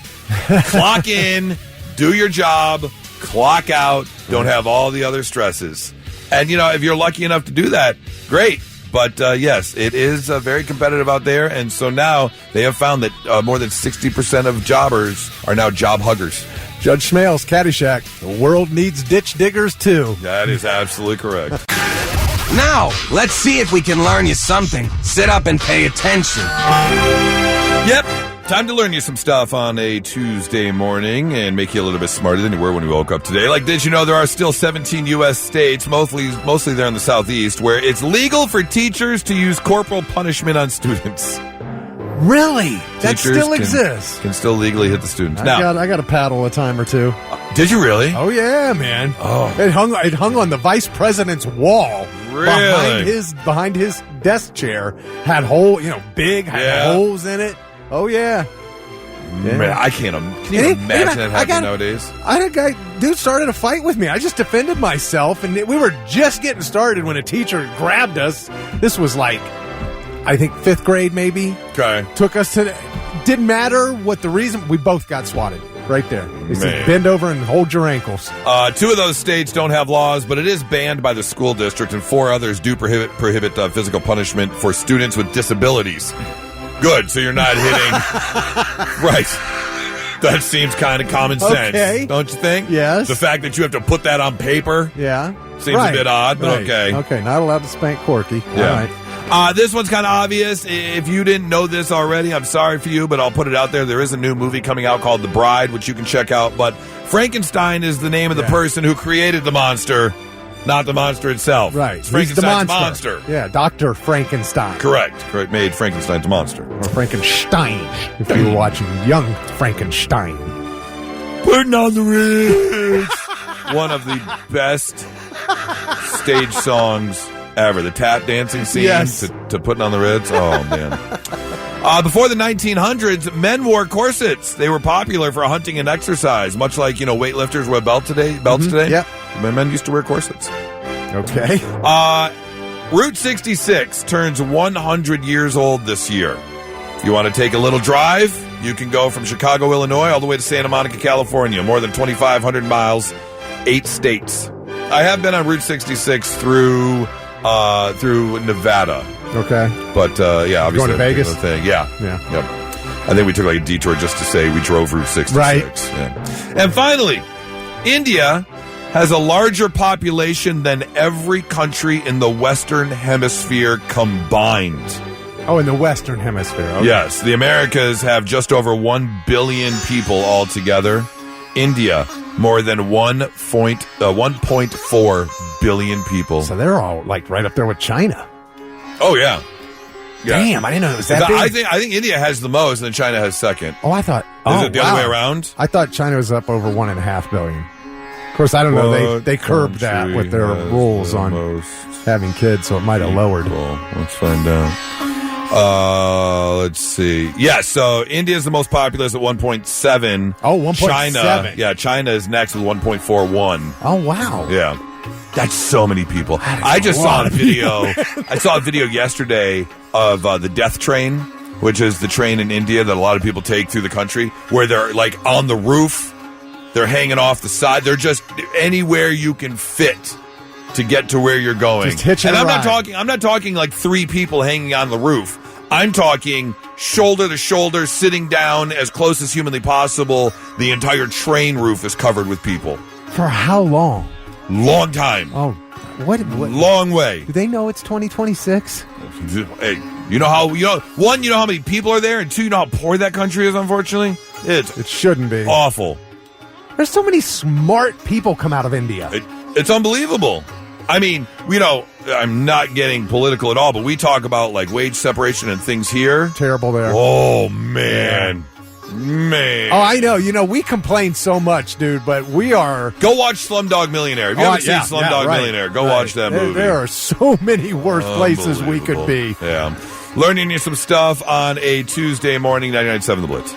clock in, do your job, clock out, don't have all the other stresses. And, if you're lucky enough to do that, great. But yes, it is very competitive out there. And so now they have found that more than 60% of jobbers are now job huggers. Judge Smales, Caddyshack. The world needs ditch diggers, too. That is absolutely correct. Now, let's see if we can learn you something. Sit up and pay attention. Yep. Time to learn you some stuff on a Tuesday morning and make you a little bit smarter than you were when you woke up today. Like, did you know there are still 17 U.S. states, mostly there in the Southeast, where it's legal for teachers to use corporal punishment on students? Really? That Teachers still exists? Can still legally hit the students. I Now, got a paddle a time or two. did you really? Oh, yeah, man. Oh. It hung on the vice president's wall. Really? Behind his desk chair. Had had holes in it. Oh, yeah. Man, I can't. Can you imagine that happening nowadays? I had a guy, dude, started a fight with me. I just defended myself, and we were just getting started when a teacher grabbed us. This was like, I think 5th grade, maybe. Okay. Took us to. Didn't matter what the reason. We both got swatted right there. He said, bend over and hold your ankles. 2 of those states don't have laws, but it is banned by the school district, and 4 others do prohibit physical punishment for students with disabilities. Good, so you're not hitting. Right. That seems kind of common sense, don't you think? Yes. The fact that you have to put that on paper seems a bit odd, but okay. Okay, not allowed to spank Corky. Yeah. All right. This one's kind of obvious. If you didn't know this already, I'm sorry for you, but I'll put it out there. There is a new movie coming out called The Bride, which you can check out. But Frankenstein is the name of the person who created the monster, not the monster itself. Right. It's Frankenstein's monster. Yeah, Dr. Frankenstein. Correct. Made Frankenstein's monster. Or Frankenstein, if you were watching Young Frankenstein. Putting on the Ritz. One of the best stage songs ever. The tap dancing scene to Putting on the Ritz. Oh, man. Before the 1900s, men wore corsets. They were popular for hunting and exercise, much like, weightlifters wear belts today. Yeah. Men used to wear corsets. Okay. Route 66 turns 100 years old this year. You want to take a little drive? You can go from Chicago, Illinois, all the way to Santa Monica, California. More than 2,500 miles, 8 states. I have been on Route 66 through Nevada. Okay. But, obviously. Going to Vegas? Thing. Yeah. Yeah. Yep. I think we took like a detour just to say we drove Route 66. Right. Yeah. And finally, India has a larger population than every country in the Western Hemisphere combined. Oh, in the Western Hemisphere. Okay. Yes. The Americas have just over 1 billion people altogether. India, more than 1.4 billion people. So they're all like right up there with China. Oh, yeah. Damn, I didn't know it was that big. I think India has the most, and then China has second. Oh, I thought. Is it the other way around? I thought China was up over 1.5 billion. Of course, I don't know. They curbed that with their rules on having kids, so it might have lowered. Let's find out. Let's see. Yeah, so India is the most populous at 1.7. Oh, 1.7. China is next with 1.41. Oh, wow. Yeah. That's so many people. I just saw a video. I saw a video yesterday of the death train, which is the train in India that a lot of people take through the country, where they're like on the roof, they're hanging off the side, they're just anywhere you can fit to get to where you're going. Just hitching and a ride. I'm not talking like 3 people hanging on the roof. I'm talking shoulder to shoulder, sitting down as close as humanly possible. The entire train roof is covered with people. For how long? Long time. Oh, what? Long way. Do they know it's 2026? Hey, you know how many people are there, and 2, you know how poor that country is. Unfortunately, it shouldn't be awful. There's so many smart people come out of India. It's unbelievable. I mean, I'm not getting political at all, but we talk about like wage separation and things here. Terrible there. Oh man. Man. Oh, I know. We complain so much, dude, but we are... Go watch Slumdog Millionaire. If you haven't seen Slumdog Millionaire, go watch that movie. There are so many worse places we could be. Yeah. Learning you some stuff on a Tuesday morning, 99.7 The Blitz.